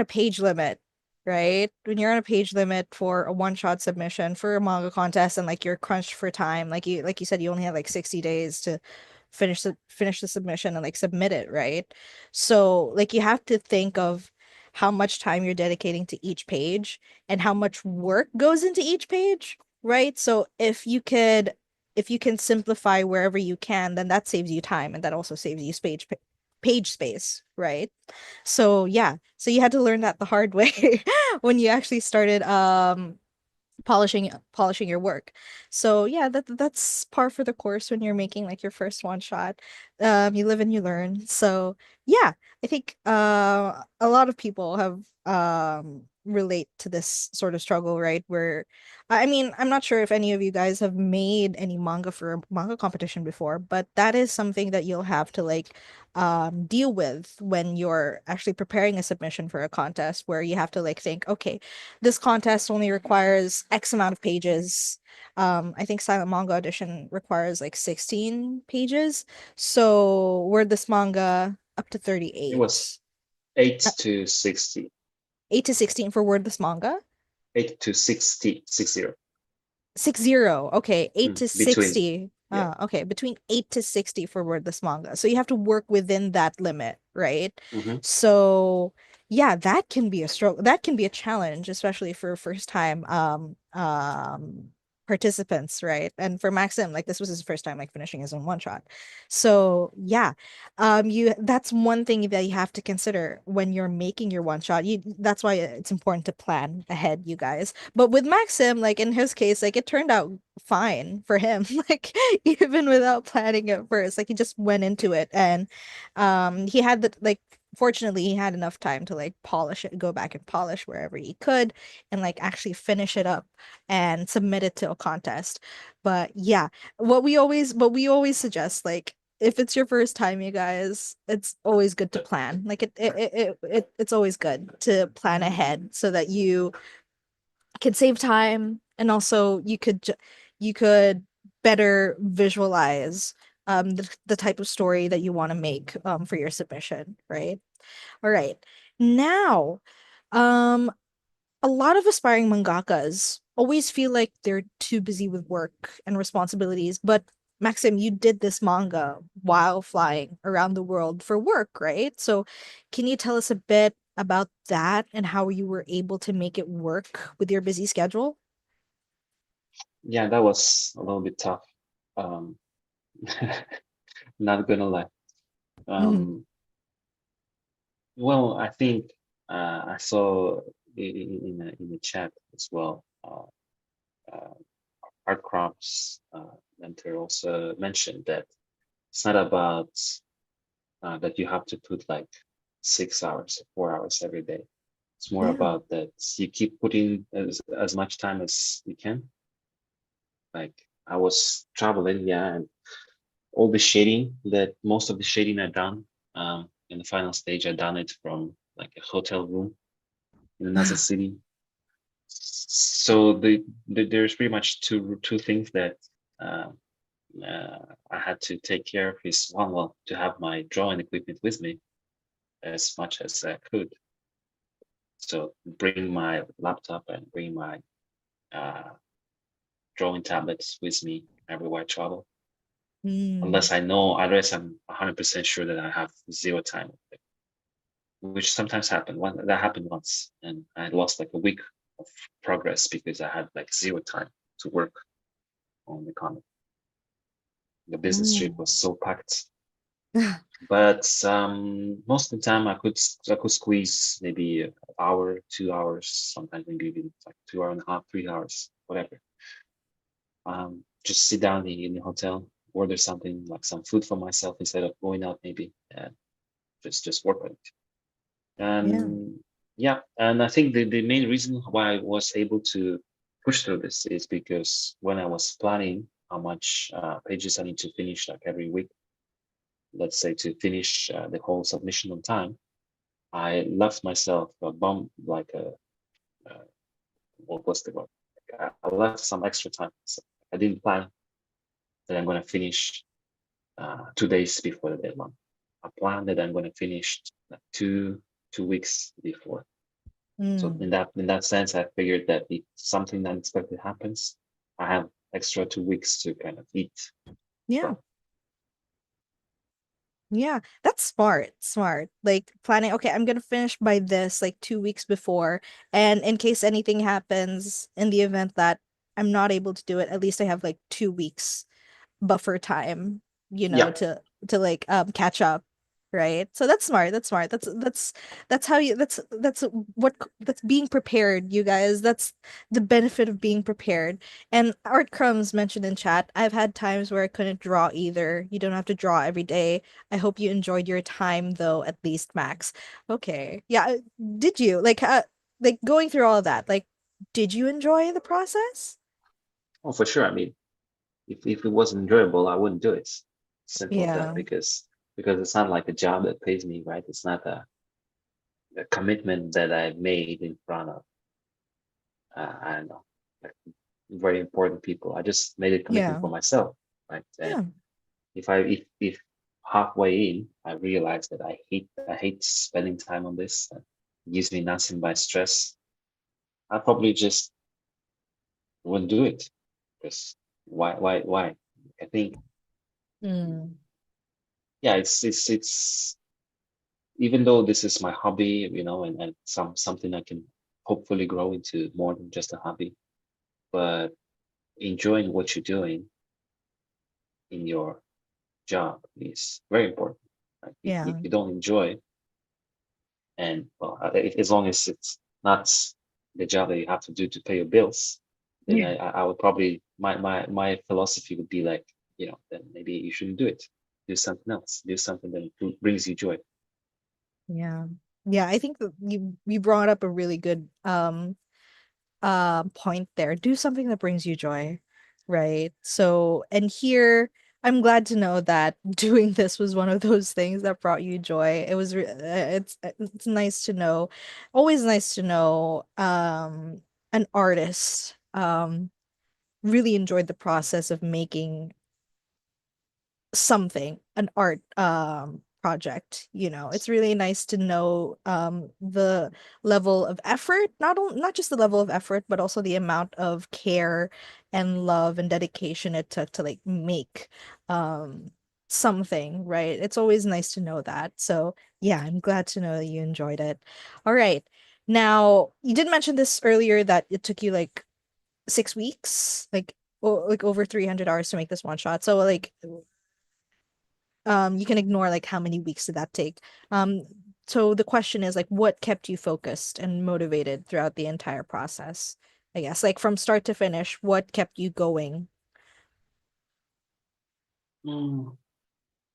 a page limit, right, when you're on a page limit for a one shot submission for a manga contest and like you're crunched for time, like you said, you only have like 60 days to finish the submission and like submit it, right? So like you have to think of how much time you're dedicating to each page and how much work goes into each page, right? So if you can simplify wherever you can, then that saves you time and that also saves you page space, right? So yeah, so you had to learn that the hard way when you actually started polishing your work. So yeah, that's par for the course when you're making like your first one shot. You live and you learn. So yeah, I think a lot of people have relate to this sort of struggle, right? Where I mean, I'm not sure if any of you guys have made any manga for a manga competition before, but that is something that you'll have to like deal with when you're actually preparing a submission for a contest where you have to like think, okay, this contest only requires X amount of pages. I think Silent Manga Edition requires like 16 pages. So Wordless Manga up to It was 38. eight Uh, to 60, 8 to 16 for Wordless Manga. 8 to 60. 60. Okay. 8 to Between. 60. Yeah. Okay. Between 8 to 60 for wordless manga. So you have to work within that limit, right? Hmm. So yeah, that can be a struggle. That can be a challenge, especially for first time participants, right? And for Maxim, like this was his first time like finishing his own one shot. So yeah, you that's one thing that you have to consider when you're making your one shot. You That's why it's important to plan ahead, you guys. But with Maxim, like in his case, like it turned out fine for him. Like even without planning it first, like he just went into it and he had the like fortunately he had enough time to like polish it, go back and polish wherever he could and like actually finish it up and submit it to a contest. But yeah, what we always suggest, like if it's your first time, you guys, it's always good to plan. Like it's always good to plan ahead so that you can save time and also you could better visualize the type of story that you want to make for your submission, right? All right. Now, um a lot of aspiring mangakas always feel like they're too busy with work and responsibilities, but Maxim, you did this manga while flying around the world for work, right? So, can you tell us a bit about that and how you were able to make it work with your busy schedule? Yeah, that was a little bit tough. Um, Not gonna lie. Hmm. Um, well, I think I saw in the chat as well. Uh, Art Crops mentor also mentioned that it's not about that you have to put like 6 hours, 4 hours every day. It's more Yeah. about that you keep putting as much time as you can. Like I was traveling, yeah, and all the shading that most of the shading I done in the final stage, I done it from like a hotel room in another city. So there's pretty much two things that uh, I had to take care of. Is one, well, to have my drawing equipment with me as much as I could. So bring my laptop and bring my uh, drawing tablets with me everywhere I travel. Mm. Unless I know, otherwise I'm 100% sure that I have zero time, which sometimes happen. That happened once, and I lost like a week of progress because I had like zero time to work on the comic. The business trip Mm. was so packed. But most of the time I could squeeze maybe an hour, 2 hours, sometimes maybe even like 2 hour and a half, 3 hours, whatever. Just sit down in the hotel, order something like some food for myself instead of going out maybe, and just work on it. Yeah. And yeah, and I think the main reason why I was able to push through this is because when I was planning how much pages I need to finish like every week, let's say to finish the whole submission on time, I left myself a bump like a what was the word? I left some extra time. So I didn't plan that I'm going to finish 2 days before the deadline. I planned that I'm going to finish like two weeks before. So Mm. in that sense, I figured that if something unexpected happens, I have extra 2 weeks to kind of eat Yeah. from. Yeah, that's smart. Smart. Like planning, okay, I'm gonna finish by this like 2 weeks before. And in case anything happens in the event that I'm not able to do it, at least I have like 2 weeks buffer time, Yeah. to like catch up, right? So that's smart. That's smart. That's how you that's being prepared, you guys. That's the benefit of being prepared. And Art Crumbs mentioned in chat, I've had times where I couldn't draw either. You don't have to draw every day. I hope you enjoyed your time though, at least, Max. Okay. Yeah, did you? Like going through all of that, like did you enjoy the process? Oh, for sure. I mean, if it wasn't enjoyable, I wouldn't do it. Simple as that. Yeah. Because it's not like a job that pays me, right? It's not a commitment that I made in front of I don't know, like very important people. I just made a commitment Yeah. for myself, right? And Yeah. if halfway in I realized that I hate spending time on this, and it gives me nothing but stress, I probably just wouldn't do it. Because why? I think Mm. yeah, it's even though this is my hobby, and something I can hopefully grow into more than just a hobby, but enjoying what you're doing in your job is very important. Right? If Yeah. you don't enjoy, and well, as long as it's not the job that you have to do to pay your bills, then Yeah. I would probably my philosophy would be like, then maybe you shouldn't do it. Do something else. Do something that brings you joy. Yeah. Yeah, I think that you brought up a really good point there. Do something that brings you joy, right? So, and here I'm glad to know that doing this was one of those things that brought you joy. It's nice to know. Always nice to know an artist really enjoyed the process of making something, an art project. It's really nice to know the level of effort, not just the level of effort, but also the amount of care and love and dedication it took to like make um something, right? It's always nice to know that. So yeah, I'm glad to know that you enjoyed it. All right. Now, you did mention this earlier that it took you like 6 weeks, like over 300 hours to make this one shot. So like you can ignore like how many weeks did that take. So the question is like what kept you focused and motivated throughout the entire process? I guess like from start to finish, what kept you going? Mm,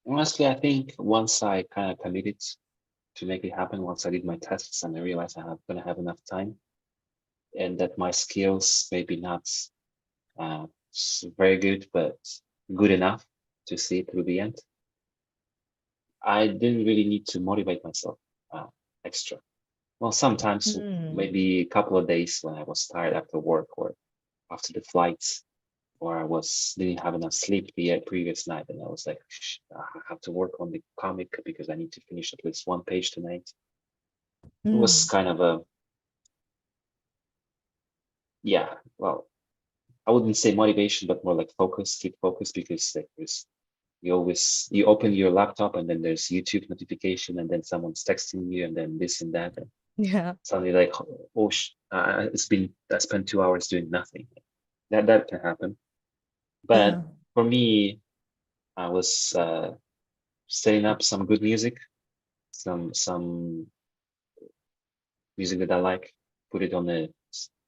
Honestly, I think once I kind of committed to make it happen, once I did my tests and I realized I'm gonna have enough time, and that my skills maybe not very good, but good enough to see it through the end. I didn't really need to motivate myself uh, extra. Well, sometimes Hmm. maybe a couple of days when I was tired after work or after the flights, or I didn't have enough sleep the previous night, and I was like, I have to work on the comic because I need to finish at least one page tonight. It was Hmm. kind of yeah, well, I wouldn't say motivation, but more like focus, keep focus, because like you open your laptop and then there's YouTube notification and then someone's texting you and then this and that, and Yeah. suddenly like, oh, I spent 2 hours doing nothing. That can happen. But Uh-huh. for me, I was setting up some good music, some music that I like, put it on the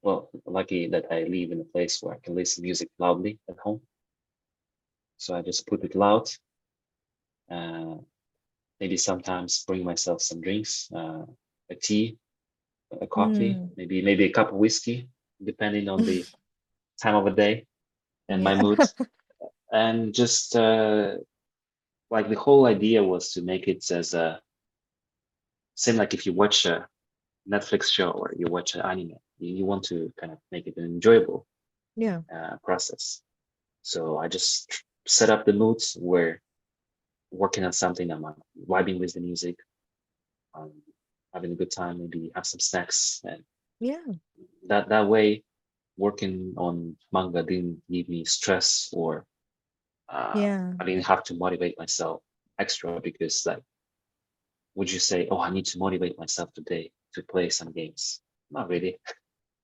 well, lucky that I live in a place where I can listen music loudly at home. So I just put it loud. Uh, Maybe sometimes bring myself some drinks, a tea, a coffee, Mm. maybe a cup of whiskey, depending on the time of the day and my Yeah. mood. And just like the whole idea was to make it as a same like if you watch a Netflix show or you watch an anime, you want to kind of make it an enjoyable Yeah. process. So I just set up the moods where working on something, I'm vibing with the music, um, having a good time, maybe have some snacks, and Yeah. that way, working on manga didn't give me stress or Yeah. I didn't have to motivate myself extra because like, would you say, oh, I need to motivate myself today to play some games? Not really.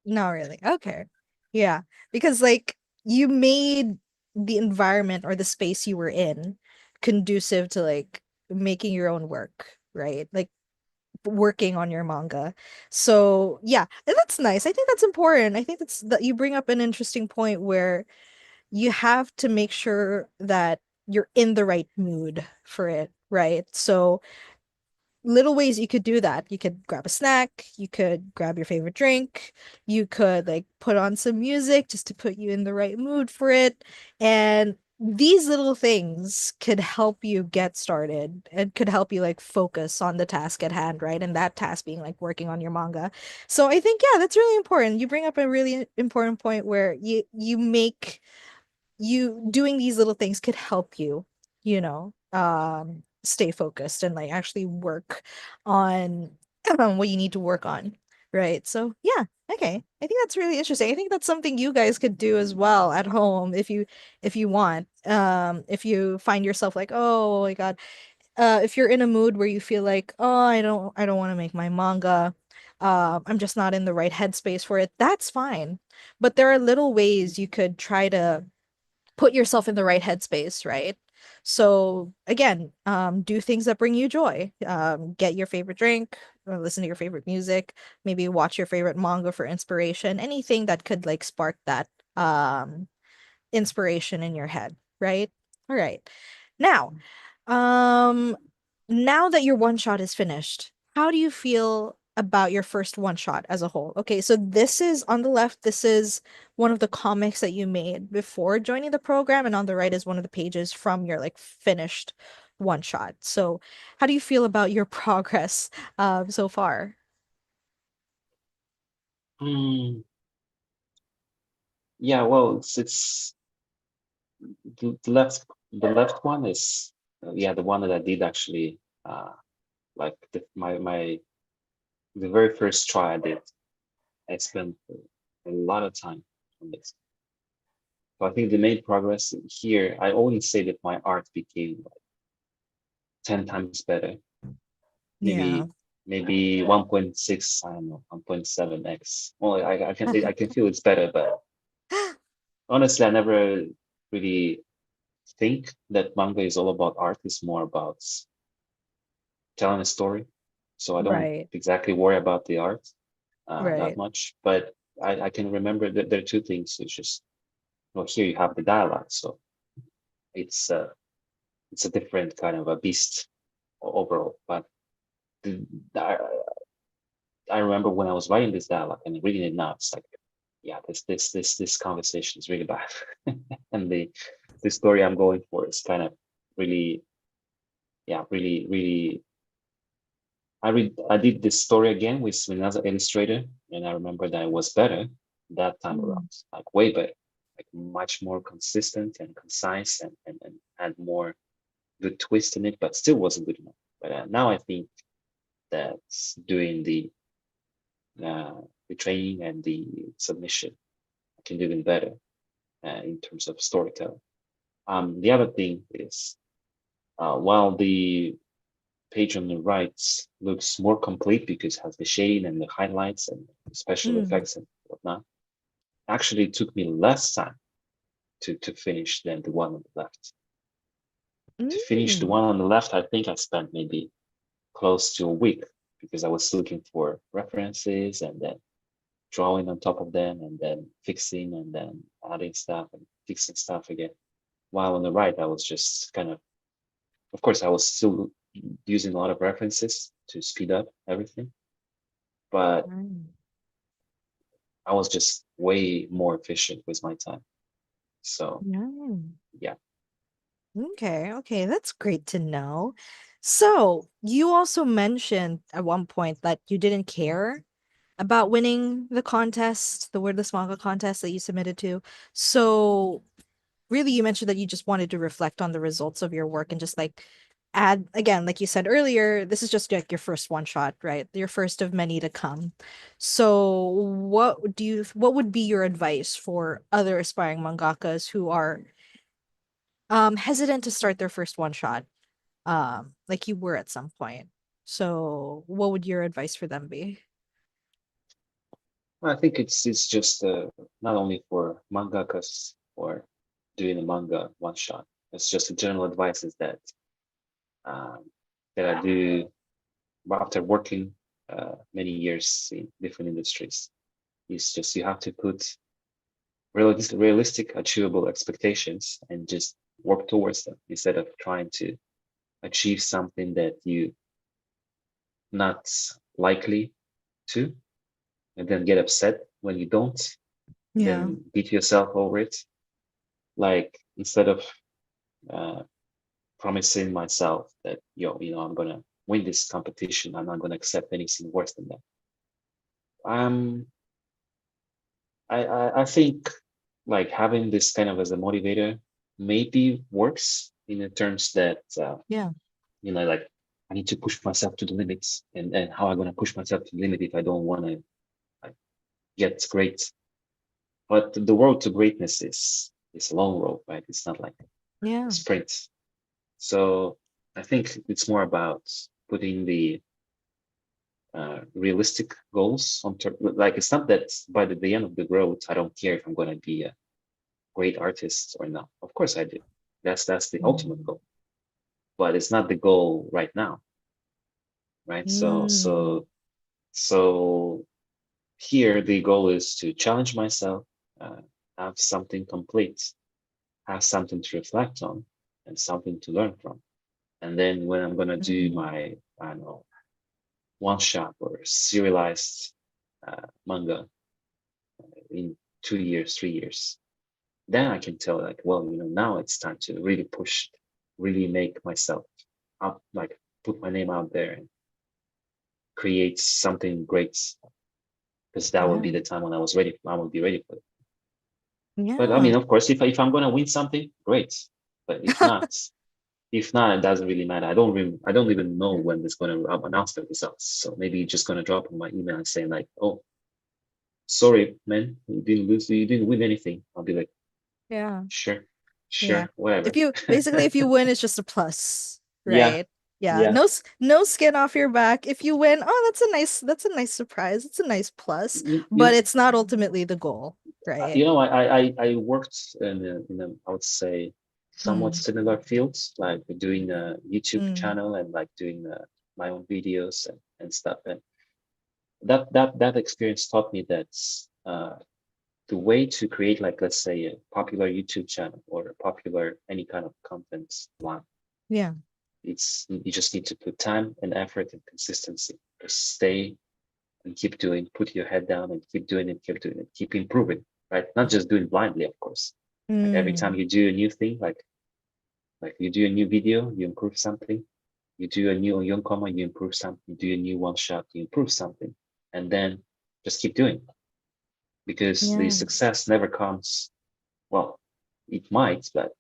Not really. Okay. Yeah. Because like you made the environment or the space you were in conducive to like making your own work, right? Like working on your manga. So, yeah, and that's nice. I think that's important. I think that's that you bring up an interesting point where you have to make sure that you're in the right mood for it, right? So, little ways you could do that. You could grab a snack, you could grab your favorite drink, you could like put on some music just to put you in the right mood for it. And these little things could help you get started and could help you like focus on the task at hand, right? And that task being like working on your manga. So I think yeah, that's really important. You bring up a really important point where you make you doing these little things could help you, stay focused and like actually work on what you need to work on. Right. So yeah, okay. I think that's really interesting. I think that's something you guys could do as well at home if you want. If you find yourself like, oh my God, if you're in a mood where you feel like, oh, I don't want to make my manga. I'm just not in the right headspace for it. That's fine. But there are little ways you could try to put yourself in the right headspace, right? So again, do things that bring you joy. Get your favorite drink, or listen to your favorite music, maybe watch your favorite manga for inspiration, anything that could like spark that inspiration in your head, right? All right. Now, um, now that your one shot is finished, how do you feel about your first one shot as a whole? Okay, so this is on the left, this is one of the comics that you made before joining the program, and on the right is one of the pages from your like finished one shot. So, how do you feel about your progress so far? Hmm. Yeah, well, it's the left one is yeah, the one that I did actually like the very first try I did. I spent a lot of time on this. So I think the main progress here, I only say that my art became like 10 times better, Yeah. maybe 1.6, I don't know, 1.7x. Well, I can feel it's better, but honestly, I never really think that manga is all about art. It's more about telling a story. So I don't Right. exactly worry about the art that Right. much. But I can remember that there are two things. It's just, well, here you have the dialogue. So it's uh, it's a different kind of a beast overall. But the, I, I remember when I was writing this dialogue and reading it now, it's like, yeah, this conversation is really bad. And the story I'm going for is kind of really, yeah, really I did this story again with another illustrator, and I remember that it was better that time Mm. around, like way better, like much more consistent and concise, and had more good twist in it, but still wasn't good enough. But now I think that doing uh, the training and the submission, I can do even better in terms of storytelling. The other thing is, while the page on the right looks more complete because it has the shading and the highlights and special Mm. effects and whatnot. Actually, it took me less time to finish than the one on the left. To finish the Mm. one on the left, I think I spent maybe close to a week because I was looking for references and then drawing on top of them and then fixing and then adding stuff and fixing stuff again. While on the right, I was just kind of course, I was still using a lot of references to speed up everything, but Mm. I was just way more efficient with my time. So Yeah. yeah, Okay, okay, that's great to know. So, you also mentioned at one point that you didn't care about winning the contest, the Wordless Manga contest that you submitted to. So, really, you mentioned that you just wanted to reflect on the results of your work and just like add again, like you said earlier, this is just like your first one shot, right? Your first of many to come. So, what would be your advice for other aspiring mangakas who are hesitant to start their first one shot? Like you were at some point. So, what would your advice for them be? I think it's just not only for mangakas or doing a manga one shot. It's just a general advice is um, that I do after working many years in different industries. It's just you have to put realistic, achievable expectations and just work towards them instead of trying to achieve something that you not likely to, and then get upset when you don't, and Yeah. then beat yourself over it. Like instead of uh, promising myself that I'm gonna win this competition, I'm not gonna accept anything worse than that. Um, I think like having this kind of as a motivator maybe works in the terms that Yeah. like I need to push myself to the limits, and how I'm gonna push myself to the limit if I don't want to like, get great. But the road to greatness is a long road, right? It's not like a Yeah. sprint. So I think it's more about putting the realistic goals on like it's not that by the end of the road I don't care if I'm going to be a great artist or not. Of course I do. That's the ultimate Mm. goal, but it's not the goal right now, right? So Mm. so so here the goal is to challenge myself, uh, have something complete, have something to reflect on, and something to learn from. And then when I'm gonna do Mm. my, I don't know, one shot or serialized manga in 2 years, 3 years, then I can tell like, well, now it's time to really push, really make myself up, like put my name out there and create something great, because that would Yeah. be the time when I would be ready for it. But I Yeah. mean, of course, if I'm gonna win something, great. But if not, it doesn't really matter. I don't even know when it's gonna announce the results. So maybe you're just gonna drop on my email and saying like, "Oh, sorry, man, you didn't lose, you didn't win anything." I'll be like, Yeah. "Sure, Yeah. sure, whatever." If you win, it's just a plus, Yeah, right? Yeah. yeah. No skin off your back. If you win, oh, that's a nice surprise. It's a nice plus, You, but you, it's not ultimately the goal, right? I worked in a I would say somewhat Mm. similar fields, like doing a YouTube Mm. channel and like doing my own videos and stuff. And that experience taught me that uh, the way to create, like, let's say a popular YouTube channel or a popular any kind of content line, Yeah. you just need to put time and effort and consistency. Just stay and keep doing, put your head down and keep doing it, keep improving, right? Not just doing blindly, of course. Like every time Mm. you do a new thing, like you do a new video, you improve something. You do a new yonkoma, you improve something. You do a new one shot, you improve something, and then just keep doing it, because the Yeah. success never comes. Well, it might, but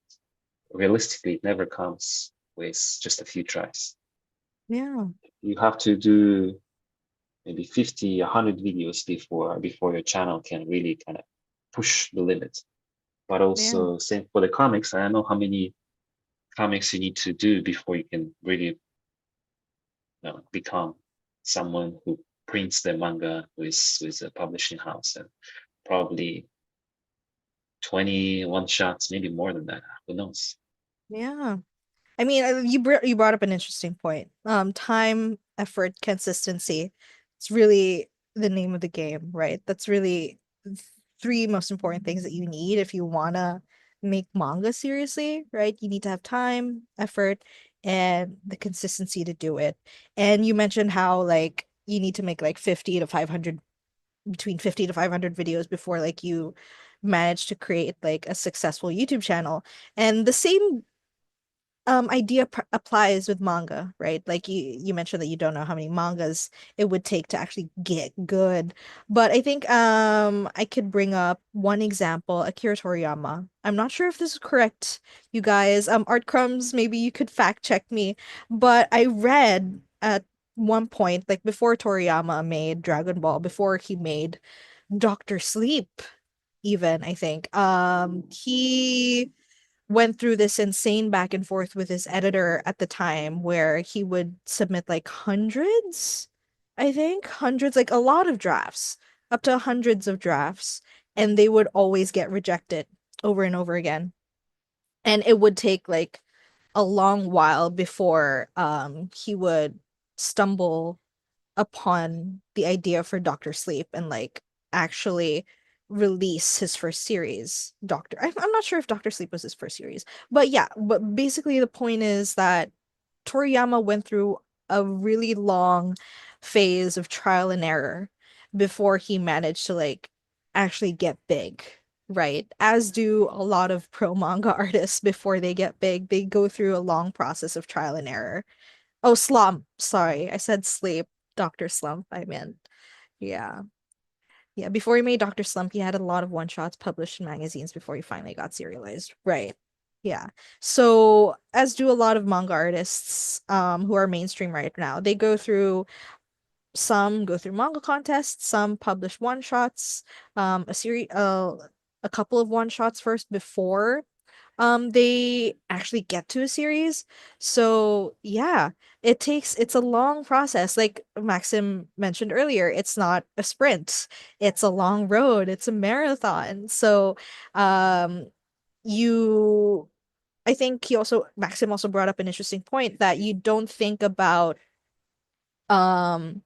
realistically, it never comes with just a few tries. Yeah. You have to do maybe 50, 100 videos before your channel can really kind of push the limit. But Yeah. also same for the comics. I don't know how many comics you need to do before you can really become someone who prints the manga with a publishing house, and probably 21 shots, maybe more than that. Who knows? Yeah. I mean, you brought up an interesting point. Time, effort, consistency. It's really the name of the game, right? That's really three most important things that you need if you wanna make manga seriously, right? You need to have time, effort, and the consistency to do it. And you mentioned how like you need to make like 50 to 500 between 50 to 500 videos before like you manage to create like a successful YouTube channel. And the same idea applies with manga, right? Like you mentioned that you don't know how many mangas it would take to actually get good. But I think I could bring up one example, Akira Toriyama. I'm not sure if this is correct, you guys. Art Crumbs, maybe you could fact check me, but I read at one point, like before Toriyama made Dragon Ball, before he made Doctor Sleep, even, I think. He went through this insane back and forth with his editor at the time where he would submit like hundreds, I think, hundreds, like a lot of drafts, up to hundreds of drafts, and they would always get rejected over and over again. And it would take like a long while before he would stumble upon the idea for Doctor Sleep and like actually release his first series. I'm not sure if Doctor Sleep was his first series, but yeah, but basically the point is that Toriyama went through a really long phase of trial and error before he managed to like actually get big. Right. As do a lot of pro manga artists before they get big, they go through a long process of trial and error. Oh, slump. Sorry, I said sleep. Dr. Slump, I meant. Yeah. Yeah, before he made Dr. Slump, he had a lot of one-shots published in magazines before he finally got serialized. Right. Yeah. So, as do a lot of manga artists who are mainstream right now. They go through some go through manga contests, some publish one-shots, a couple of one-shots first before they actually get to a series. So yeah, it's a long process. Like Maxim mentioned earlier, it's not a sprint, it's a long road, it's a marathon. So um you I think Maxim also brought up an interesting point that you don't think about um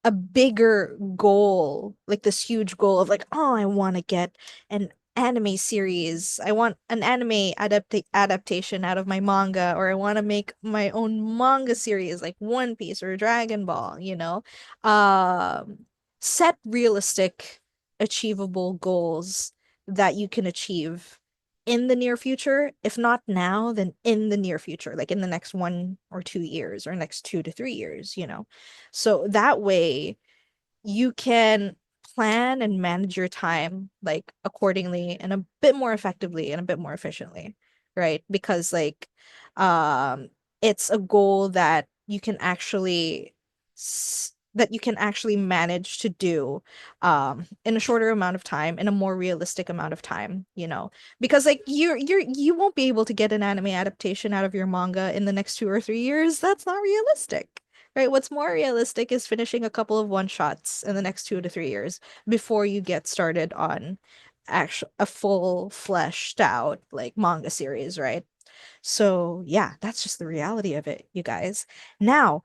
a bigger goal, like this huge goal of like, oh, I want to get an anime series. I want an anime adaptation out of my manga, or I want to make my own manga series like One Piece or Dragon Ball, you know? Set realistic, achievable goals that you can achieve in the near future. If not now, then in the near future, like in the next 1 or 2 years or next 2 to 3 years, you know? So that way you can plan and manage your time like accordingly and a bit more effectively and a bit more efficiently, right? Because like um it's a goal that you can actually manage to do in a shorter amount of time, in a more realistic amount of time, you know, because like you won't be able to get an anime adaptation out of your manga in the next 2 or 3 years. That's not realistic. Right, what's more realistic is finishing a couple of one shots in the next 2 to 3 years before you get started on actual a full fleshed out like manga series, right? So yeah, that's just the reality of it, you guys. Now,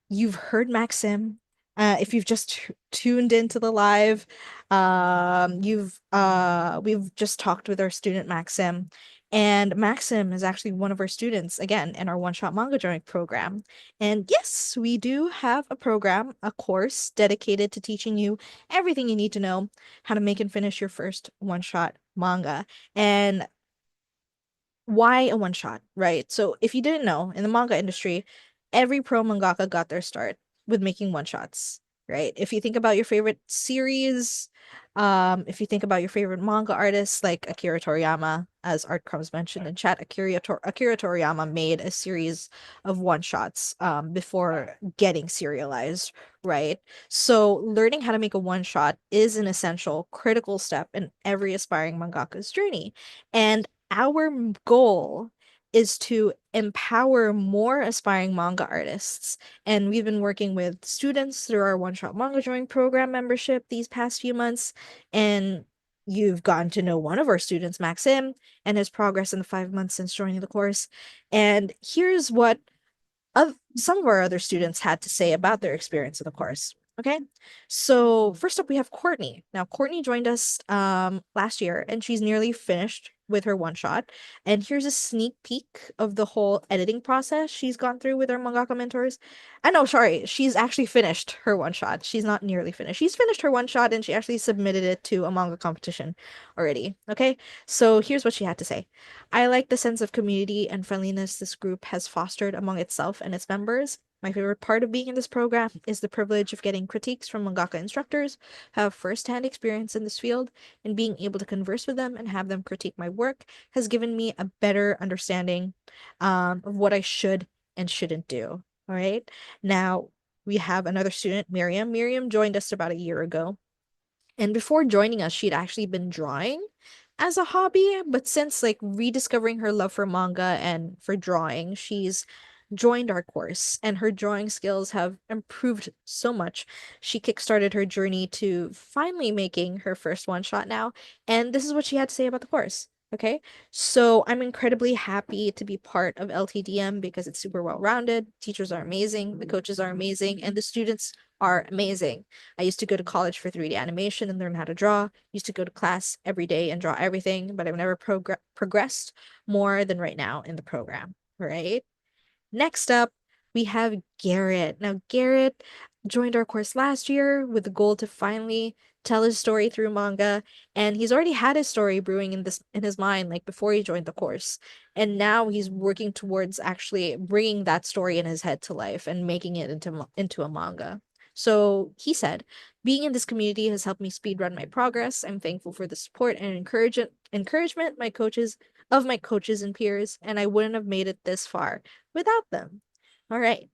you've heard Maxim. If you've just tuned into the live, you've we've just talked with our student Maxim, and Maxim is actually one of our students again in our one-shot manga drawing program. And yes, we do have a program, a course dedicated to teaching you everything you need to know how to make and finish your first one-shot manga. And why a one shot, right? So if you didn't know, in the manga industry, every pro mangaka got their start with making one shots, right? If you think about your favorite series, if you think about your favorite manga artists like Akira Toriyama, as Art Crumbs mentioned in chat, Akira Toriyama made a series of one shots before getting serialized, right? So learning how to make a one shot is an essential, critical step in every aspiring mangaka's journey. And our goal is to empower more aspiring manga artists. And we've been working with students through our one shot manga drawing program membership these past few months. And You've gotten to know one of our students, Maxim, and his progress in the 5 months since joining the course. And here's what some of our other students had to say about their experience in the course. Okay. So first up we have Courtney. Now Courtney joined us last year and she's nearly finished with her one shot. And here's a sneak peek of the whole editing process she's gone through with our mangaka mentors. I know, sorry, she's actually finished her one shot. She's not nearly finished. She's finished her one shot and she actually submitted it to a manga competition already. Okay. So here's what she had to say. I like the sense of community and friendliness this group has fostered among itself and its members. My favorite part of being in this program is the privilege of getting critiques from mangaka instructors who have first-hand experience in this field, and being able to converse with them and have them critique my work has given me a better understanding of what I should and shouldn't do. All right. Now we have another student, Miriam. Miriam joined us about a year ago. And before joining us, she'd actually been drawing as a hobby, but since like rediscovering her love for manga and for drawing, she's joined our course and her drawing skills have improved so much. She kickstarted her journey to finally making her first one shot now, and this is what she had to say about the course. Okay, so I'm incredibly happy to be part of LTDM because it's super well rounded. Teachers are amazing, the coaches are amazing, and the students are amazing. I used to go to college for 3D animation and learn how to draw. Used to go to class every day and draw everything, but I've never progressed more than right now in the program, right? Next up, we have Garrett. Now, Garrett joined our course last year with the goal to finally tell his story through manga, and he's already had his story brewing in his mind like before he joined the course. And now he's working towards actually bringing that story in his head to life and making it into a manga. So he said, being in this community has helped me speedrun my progress. I'm thankful for the support and encouragement my coaches and peers, and I wouldn't have made it this far without them. All right.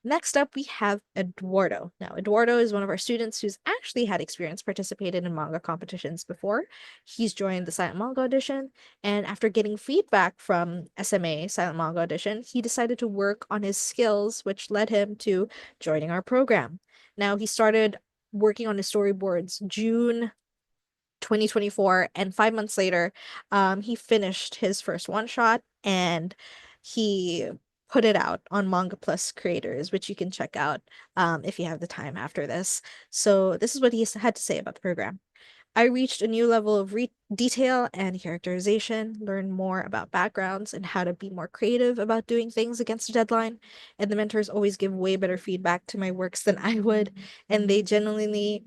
Next up, we have Eduardo. Now, Eduardo is one of our students who's actually had experience participating in manga competitions before. He's joined the Silent Manga Audition, and after getting feedback from SMA Silent Manga Audition, he decided to work on his skills, which led him to joining our program. Now, he started working on his storyboards June 2024, and 5 months later he finished his first one shot and he put it out on Manga Plus creators, which you can check out if you have the time after this. So this is what he had to say about the program. I reached a new level of detail and characterization, learned more about backgrounds and how to be more creative about doing things against a deadline. And the mentors always give way better feedback to my works than I would, and they genuinely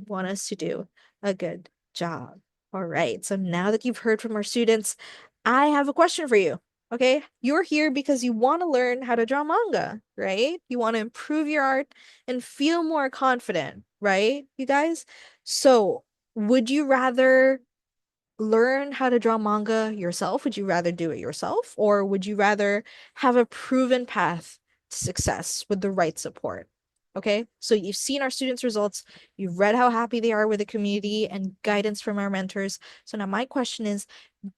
want us to do a good job. All right. So now that you've heard from our students, I have a question for you. Okay, you're here because you want to learn how to draw manga, right? You want to improve your art and feel more confident, right, you guys? So, would you rather learn how to draw manga yourself? Would you rather do it yourself? Or would you rather have a proven path to success with the right support? Okay, so you've seen our students' results, you've read how happy they are with the community and guidance from our mentors. So now my question is,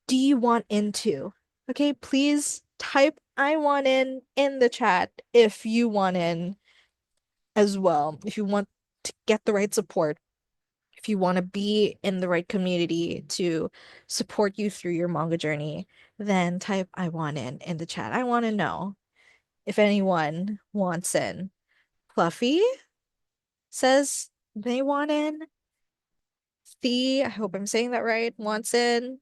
do you want into? Okay, please type I want in the chat if you want in as well. If you want to get the right support, if you want to be in the right community to support you through your manga journey, then type I want in the chat. I want to know if anyone wants in. Fluffy says they want in. Thea, I hope I'm saying that right, wants in.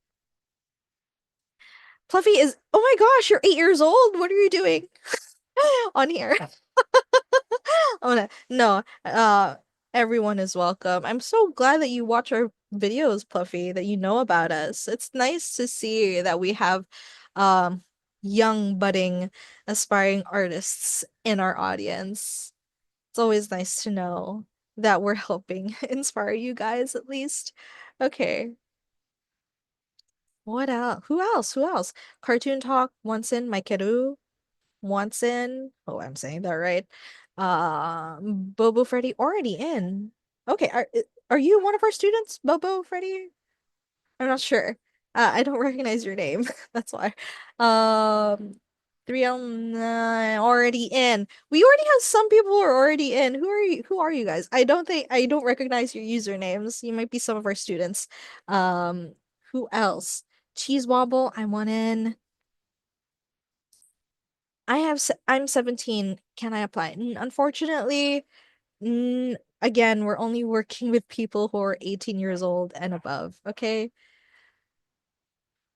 Fluffy is, oh my gosh, you're 8 years old. What are you doing on here? Oh no, everyone is welcome. I'm so glad that you watch our videos, Fluffy, that you know about us. It's nice to see that we have um young budding aspiring artists in our audience. It's always nice to know that we're helping inspire you guys at least. Okay. What else? Who else? Who else? Cartoon Talk, once in Maikeru, once in. Oh, I'm saying that right. Bobo Freddy already in. Okay, are you one of our students, Bobo Freddy? I'm not sure. I don't recognize your name. That's why. Um, 3L9 already in. We already have some people who are already in. Who are you? Who are you guys? I don't recognize your usernames. You might be some of our students. Um, who else? Cheese Wobble, I want in. I'm 17. Can I apply? Unfortunately, again, we're only working with people who are 18 years old and above, okay?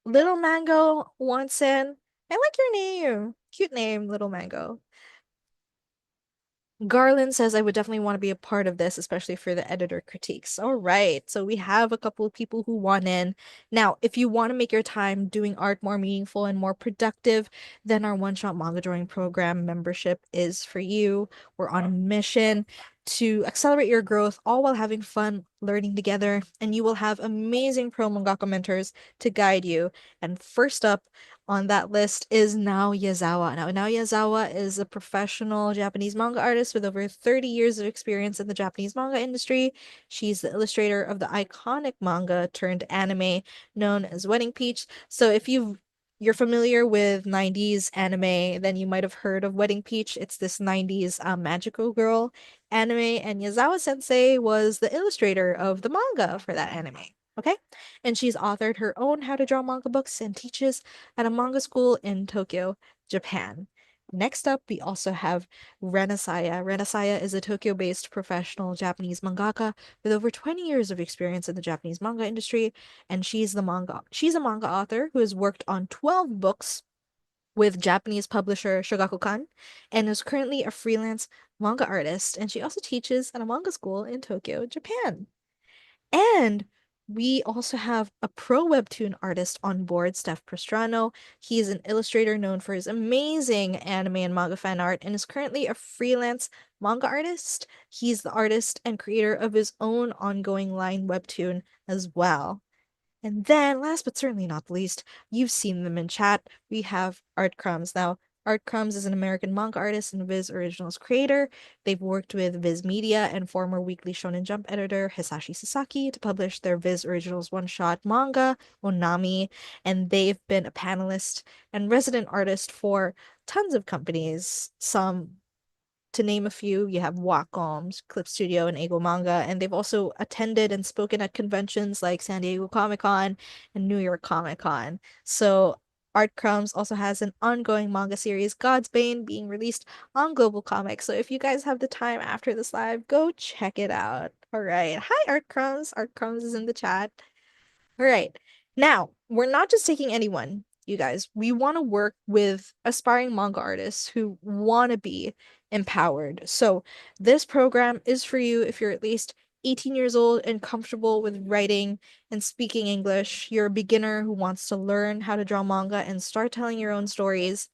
Little Mango wants in. I like your name. Cute name, Little Mango. Garland says I would definitely want to be a part of this, especially for the editor critiques. All right. So we have a couple of people who want in. Now, if you want to make your time doing art more meaningful and more productive, then our one-shot manga drawing program membership is for you. We're on a mission to accelerate your growth, all while having fun learning together. And you will have amazing pro mangaka mentors to guide you. And first up, on that list is Nao Yazawa. Now, Nao Yazawa is a professional Japanese manga artist with over 30 years of experience in the Japanese manga industry. She's the illustrator of the iconic manga turned anime known as Wedding Peach. So if you're familiar with 90s anime, then you might have heard of Wedding Peach. It's this 90s magical girl anime, and Yazawa Sensei was the illustrator of the manga for that anime. Okay? And she's authored her own how to draw manga books and teaches at a manga school in Tokyo, Japan. Next up, we also have Renesaya. Renesaya is a Tokyo-based professional Japanese mangaka with over 20 years of experience in the Japanese manga industry, and she's a manga author who has worked on 12 books with Japanese publisher Shogakukan and is currently a freelance manga artist, and she also teaches at a manga school in Tokyo, Japan. And we also have a pro webtoon artist on board, Steph Prostrano. He is an illustrator known for his amazing anime and manga fan art and is currently a freelance manga artist. He's the artist and creator of his own ongoing line webtoon as well. And then, last but certainly not least, you've seen them in chat. We have Art Crumbs. Now, Art Crumbs is an American manga artist and Viz Originals creator. They've worked with Viz Media and former Weekly Shonen Jump editor Hisashi Sasaki to publish their Viz Originals one-shot manga, Onami, and they've been a panelist and resident artist for tons of companies, some to name a few. You have Wacom's, Clip Studio, and Ego Manga, and they've also attended and spoken at conventions like San Diego Comic-Con and New York Comic-Con. So Art Crumbs also has an ongoing manga series, God's Bane, being released on Global Comics. So if you guys have the time after this live, go check it out. All right. Hi, Art Crumbs. Art Crumbs is in the chat. All right. Now, we're not just taking anyone, you guys. We want to work with aspiring manga artists who want to be empowered. So, this program is for you if you're at least 18 years old and comfortable with writing and speaking English. You're a beginner who wants to learn how to draw manga and start telling your own stories,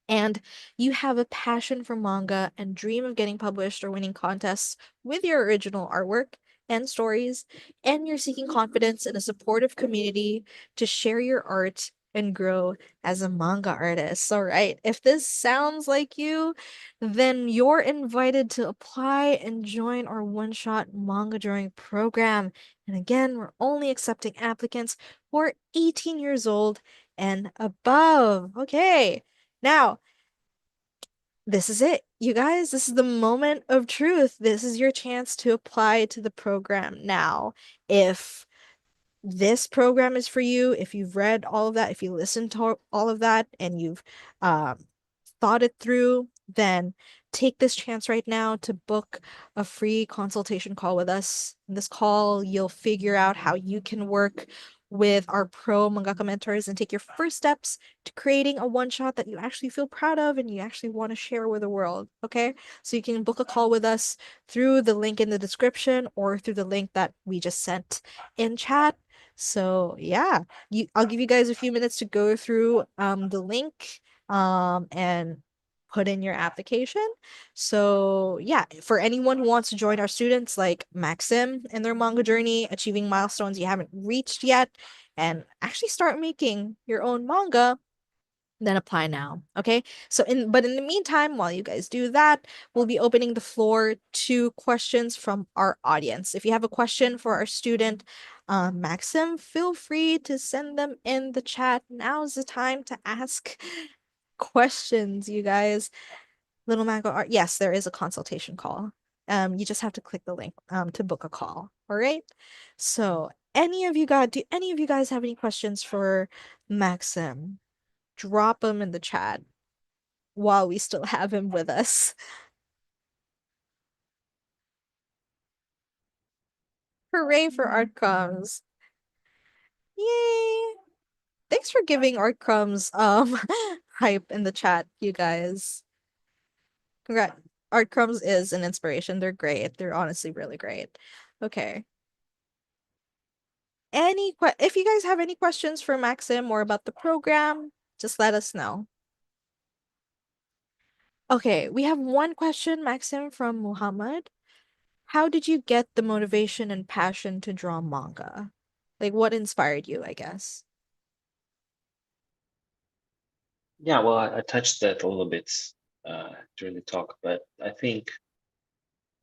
and you have a passion for manga and dream of getting published or winning contests with your original artwork and stories, and you're seeking confidence in a supportive community to share your art and grow as a manga artist. All right, if this sounds like you, then you're invited to apply and join our one-shot manga drawing program. And again, we're only accepting applicants who are 18 years old and above. Okay. Now, this is it, you guys. This is the moment of truth. This is your chance to apply to the program now. If this program is for you, if you've read all of that, if you listened to all of that and you've um, thought it through, then take this chance right now to book a free consultation call with us. In this call, you'll figure out how you can work with our pro mangaka mentors and take your first steps to creating a one shot that you actually feel proud of and you actually want to share with the world. Okay, so you can book a call with us through the link in the description or through the link that we just sent in chat. So yeah, I'll give you guys a few minutes to go through the link and put in your application. So yeah, for anyone who wants to join our students like Maxim in their manga journey, achieving milestones you haven't reached yet, and actually start making your own manga, then apply now. Okay. So in the meantime, while you guys do that, we'll be opening the floor to questions from our audience. If you have a question for our student, Maxim, feel free to send them in the chat. Now's the time to ask questions, you guys, Little Manga Art, yes, there is a consultation call. You just have to click the link to book a call. All right. So, do any of you guys have any questions for Maxim? Drop them in the chat while we still have him with us. Hooray for art crumbs. Yay! Thanks for giving art crumbs hype in the chat, you guys. Congrats. Art crumbs is an inspiration. They're great. They're honestly really great. Okay. If you guys have any questions for Maxim or about the program, just let us know. Okay, we have one question, Maxim, from Muhammad. How did you get the motivation and passion to draw manga? Like, what inspired you, I guess? Yeah, well, I touched that a little bit during the talk, but I think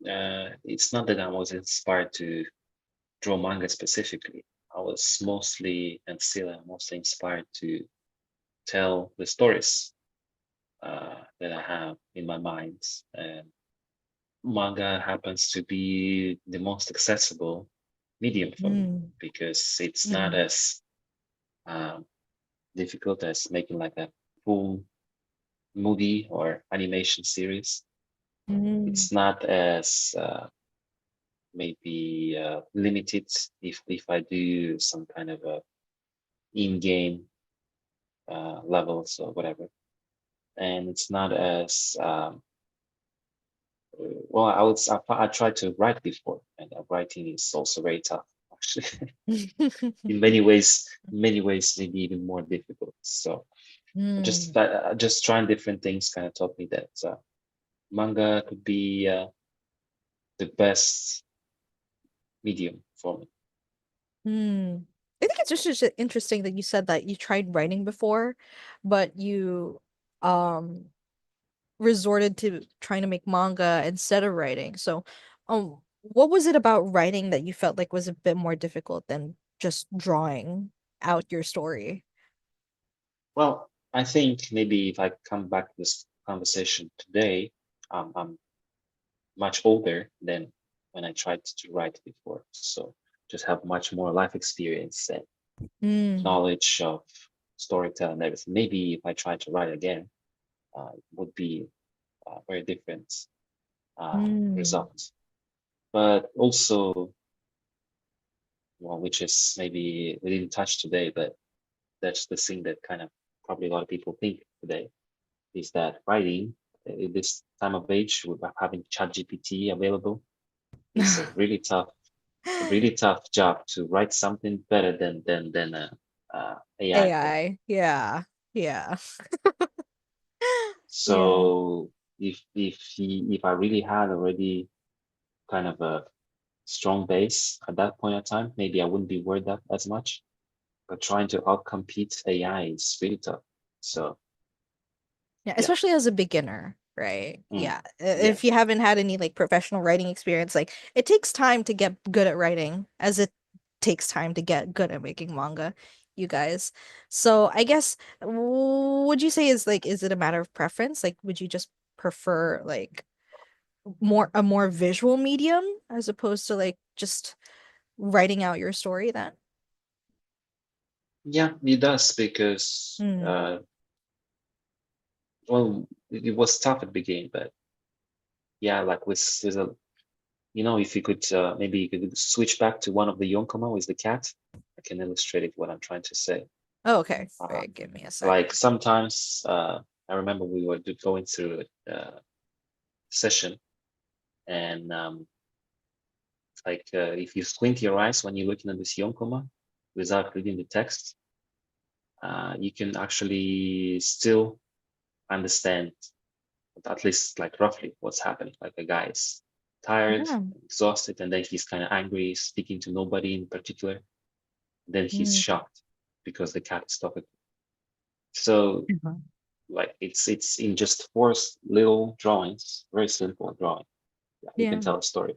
it's not that I was inspired to draw manga specifically. I was mostly and still am mostly inspired to tell the stories that I have in my mind. And manga happens to be the most accessible medium for me Mm, because it's not mm, as um, difficult as making like a full movie or animation series. mm, It's not as maybe limited if I do some kind of a in-game levels or whatever, and it's not as well. I tried to write before, and writing is also very tough, actually. In many ways, maybe even more difficult. So mm, just trying different things kind of taught me that manga could be the best medium for me. mm. I think it's just interesting that you said that you tried writing before, but you um resorted to trying to make manga instead of writing. So, what was it about writing that you felt like was a bit more difficult than just drawing out your story? Well, I think maybe if I come back to this conversation today, I'm much older than when I tried to write before. So just have much more life experience and Mm, knowledge of storytelling and everything. Maybe if I tried to write again, it would be a very different mm, result. But also, well, which is maybe we didn't touch today, but that's the thing that kind of probably a lot of people think today is that writing in this time of age with having ChatGPT available is a really tough job to write something better than AI can. AI. Yeah. Yeah. Yeah. So if I really had already kind of a strong base at that point in time, maybe I wouldn't be worried that as much. But trying to outcompete AI is really tough. So Yeah, yeah, especially as a beginner, right? mm, Yeah. yeah, If you haven't had any like professional writing experience, like it takes time to get good at writing as it takes time to get good at making manga, you guys. So I guess would you say is it a matter of preference? Like would you just prefer like a more visual medium as opposed to like just writing out your story then? yeah. It does because Hmm. well, it was tough at the beginning, but yeah, like with a if you could maybe you could switch back to one of the Yonkoma with the cat, I can illustrate it what I'm trying to say. Oh, okay. Uh, Wait, give me a sec. like sometimes I remember we were going through a session and like if you squint your eyes when you're looking at this Yonkoma without reading the text, you can actually still understand at least like roughly what's happening. Like a guy is tired, Yeah. exhausted, and then he's kind of angry, speaking to nobody in particular. Then he's Mm. shocked because the cat is talking. So Mhm. like it's in just four little drawings, very simple drawing. Yeah, you can Yeah. tell a story.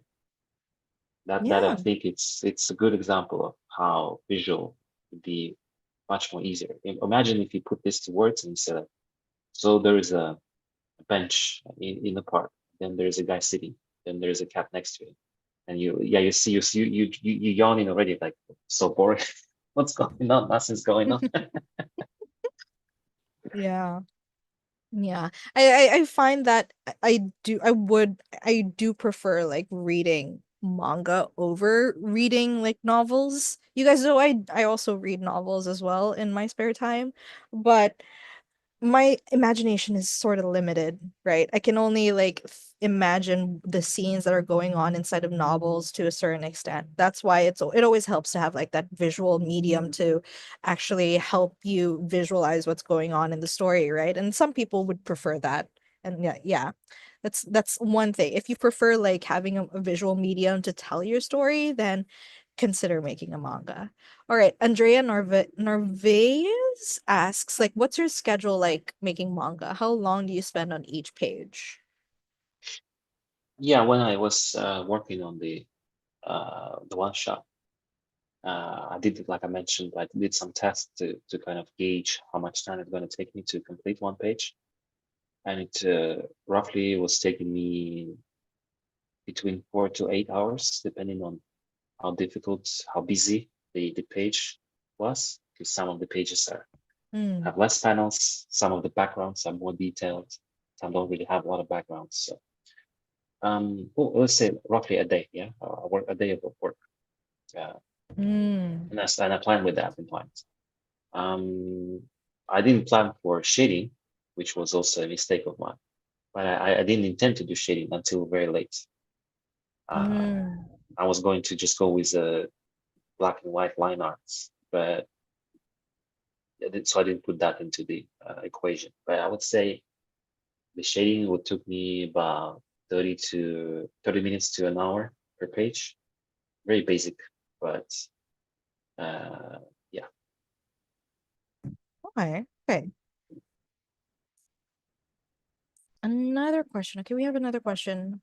That I Yeah. think it's a good example of how visual would be much more easier. Imagine if you put this to words instead of So there is a bench in the park. Then there is a guy sitting. Then there is a cat next to him. And you yawning already, like so boring. What's going on? Nothing's going on. Yeah. Yeah. I find that I do prefer like reading manga over reading like novels. You guys know I also read novels as well in my spare time, but my imagination is sort of limited, right? I can only like imagine the scenes that are going on inside of novels to a certain extent. That's why it always helps to have like that visual medium to actually help you visualize what's going on in the story, right? And some people would prefer that. And yeah, yeah. That's one thing. If you prefer like having a visual medium to tell your story, then consider making a manga. All right, Andrea Narvaez asks, like, what's your schedule like making manga? How long do you spend on each page? Yeah, when I was working on the one shot, I did, like I mentioned, I did some tests to kind of gauge how much time it's going to take me to complete one page, and it roughly was taking me between 4 to 8 hours, depending on how difficult, how busy the page was. Because some of the pages are Hmm. have less panels, some of the backgrounds are more detailed, some don't really have a lot of backgrounds. So, well, let's say roughly a day, yeah, work a day of work, uh, Hmm. and I plan with that in mind. Um, I didn't plan for shading, which was also a mistake of mine. But I didn't intend to do shading until very late. Uh, Hmm. I was going to just go with black and white line arts, but so I didn't put that into the equation. But I would say the shading would took me about 30 minutes to an hour per page. Very basic, but uh, yeah. Okay. Okay. Another question. Okay, we have another question.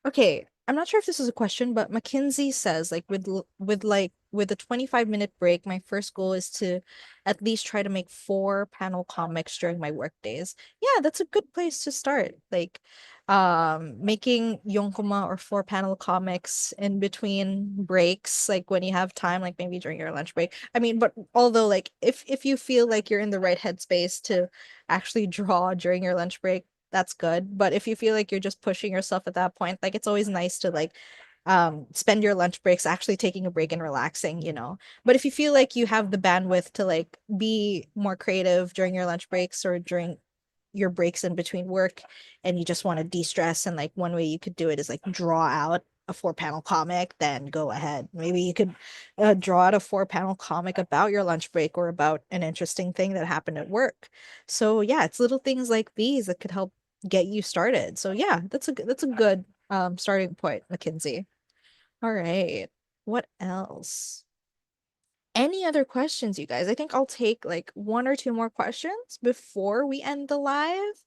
Okay, I'm not sure if this is a question, but Mackenzie says like with a 25-minute break, my first goal is to at least try to make 4 panel comics during my work days. Yeah, that's a good place to start. Like making yonkoma or 4 panel comics in between breaks, like when you have time, like maybe during your lunch break. I mean, but although like if you feel like you're in the right headspace to actually draw during your lunch break, that's good. But if you feel like you're just pushing yourself at that point, like it's always nice to like spend your lunch breaks actually taking a break and relaxing, you know. But if you feel like you have the bandwidth to like be more creative during your lunch breaks or during your breaks in between work and you just want to de-stress and like one way you could do it is like draw out a 4 panel comic, then go ahead. Maybe you could draw out a 4 panel comic about your lunch break or about an interesting thing that happened at work. So yeah, it's little things like these that could help get you started. So yeah, that's a good starting point, Mackenzie. All right. What else? Any other questions, you guys? I think I'll take like one or two more questions before we end the live.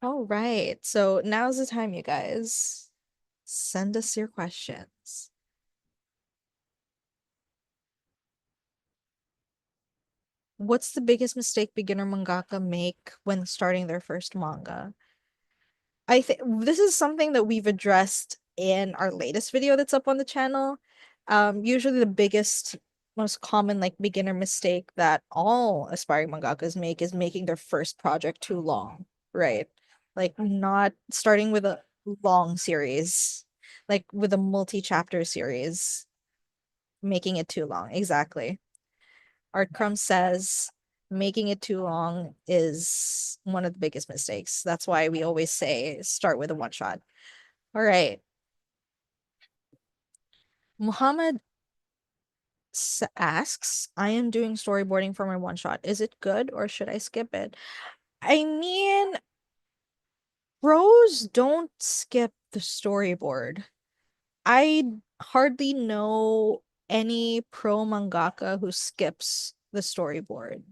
All right. So now's the time, you guys. Send us your questions. What's the biggest mistake beginner mangaka make when starting their first manga? I think this is something that we've addressed in our latest video that's up on the channel. Usually the biggest, most common like beginner mistake that all aspiring mangakas make is making their first project too long, right? Like not starting with a long series, like with a multi-chapter series, making it too long. Exactly. Art Crumb says making it too long is one of the biggest mistakes. That's why we always say start with a one shot. All right. Muhammad asks, I am doing storyboarding for my one shot. Is it good or should I skip it? I mean, pros don't skip the storyboard. I hardly know any pro mangaka who skips the storyboard,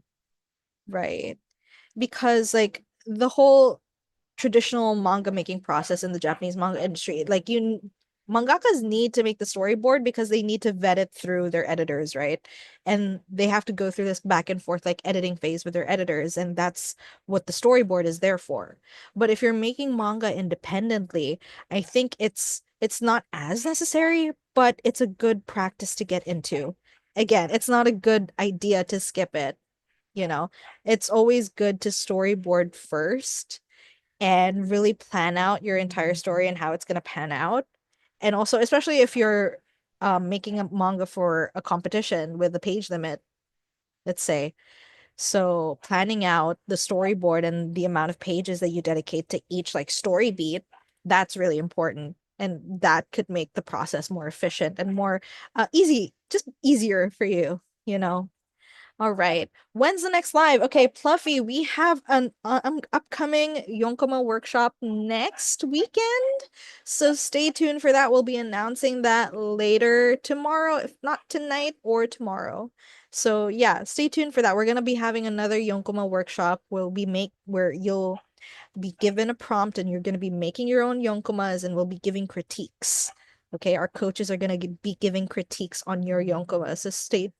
right? Because like the whole traditional manga making process in the Japanese manga industry. Like you mangakas need to make the storyboard because they need to vet it through their editors, right? And they have to go through this back and forth like editing phase with their editors, and that's what the storyboard is there for. But if you're making manga independently, I think it's not as necessary, but it's a good practice to get into. Again, it's not a good idea to skip it, you know. It's always good to storyboard first and really plan out your entire story and how it's going to pan out. And also, especially if you're making a manga for a competition with a page limit, let's say. So planning out the storyboard and the amount of pages that you dedicate to each like story beat, that's really important. And that could make the process more efficient and more easy, just easier for you, you know? All right. When's the next live? Okay, Pluffy, we have an upcoming Yonkoma workshop next weekend. So stay tuned for that. We'll be announcing that later tomorrow, if not tonight or tomorrow. So yeah, stay tuned for that. We're gonna be having another Yonkoma workshop. Where you'll be given a prompt and you're going to be making your own yonkomas and we'll be giving critiques. Okay, our coaches are going to be giving critiques on your yonkoma. So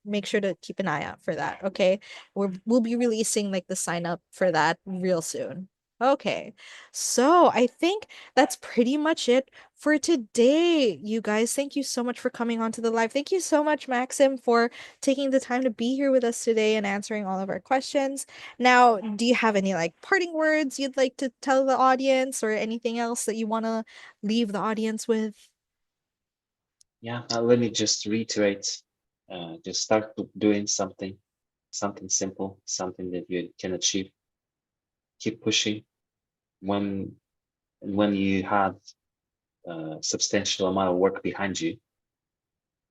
make sure to keep an eye out for that. Okay, we'll be releasing like the sign up for that real soon. Okay, so I think that's pretty much it for today. You guys, thank you so much for coming on to the live. Thank you so much, Maxim, for taking the time to be here with us today and answering all of our questions. Now, do you have any like parting words you'd like to tell the audience or anything else that you want to leave the audience with? Yeah, let me just reiterate. Just start doing something simple, something that you can achieve. Keep pushing. When when you have a substantial amount of work behind you,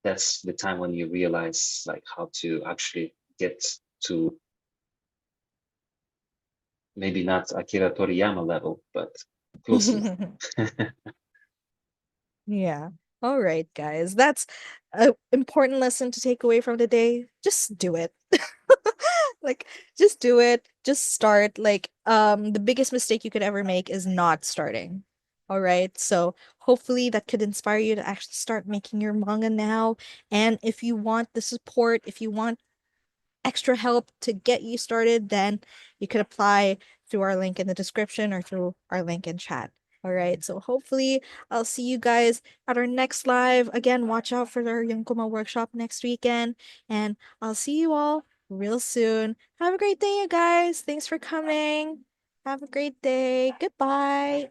that's the time when you realize like how to actually get to maybe not Akira Toriyama level, but close enough. Yeah. All right, guys. That's an important lesson to take away from today. Just do it. Like, just do it. Just start. Like, the biggest mistake you could ever make is not starting. All right. So hopefully that could inspire you to actually start making your manga now. And if you want the support, if you want extra help to get you started, then you could apply through our link in the description or through our link in chat. All right, so hopefully I'll see you guys at our next live. Again, watch out for our Yonkoma workshop next weekend, and I'll see you all real soon. Have a great day, you guys. Thanks for coming. Have a great day. Goodbye.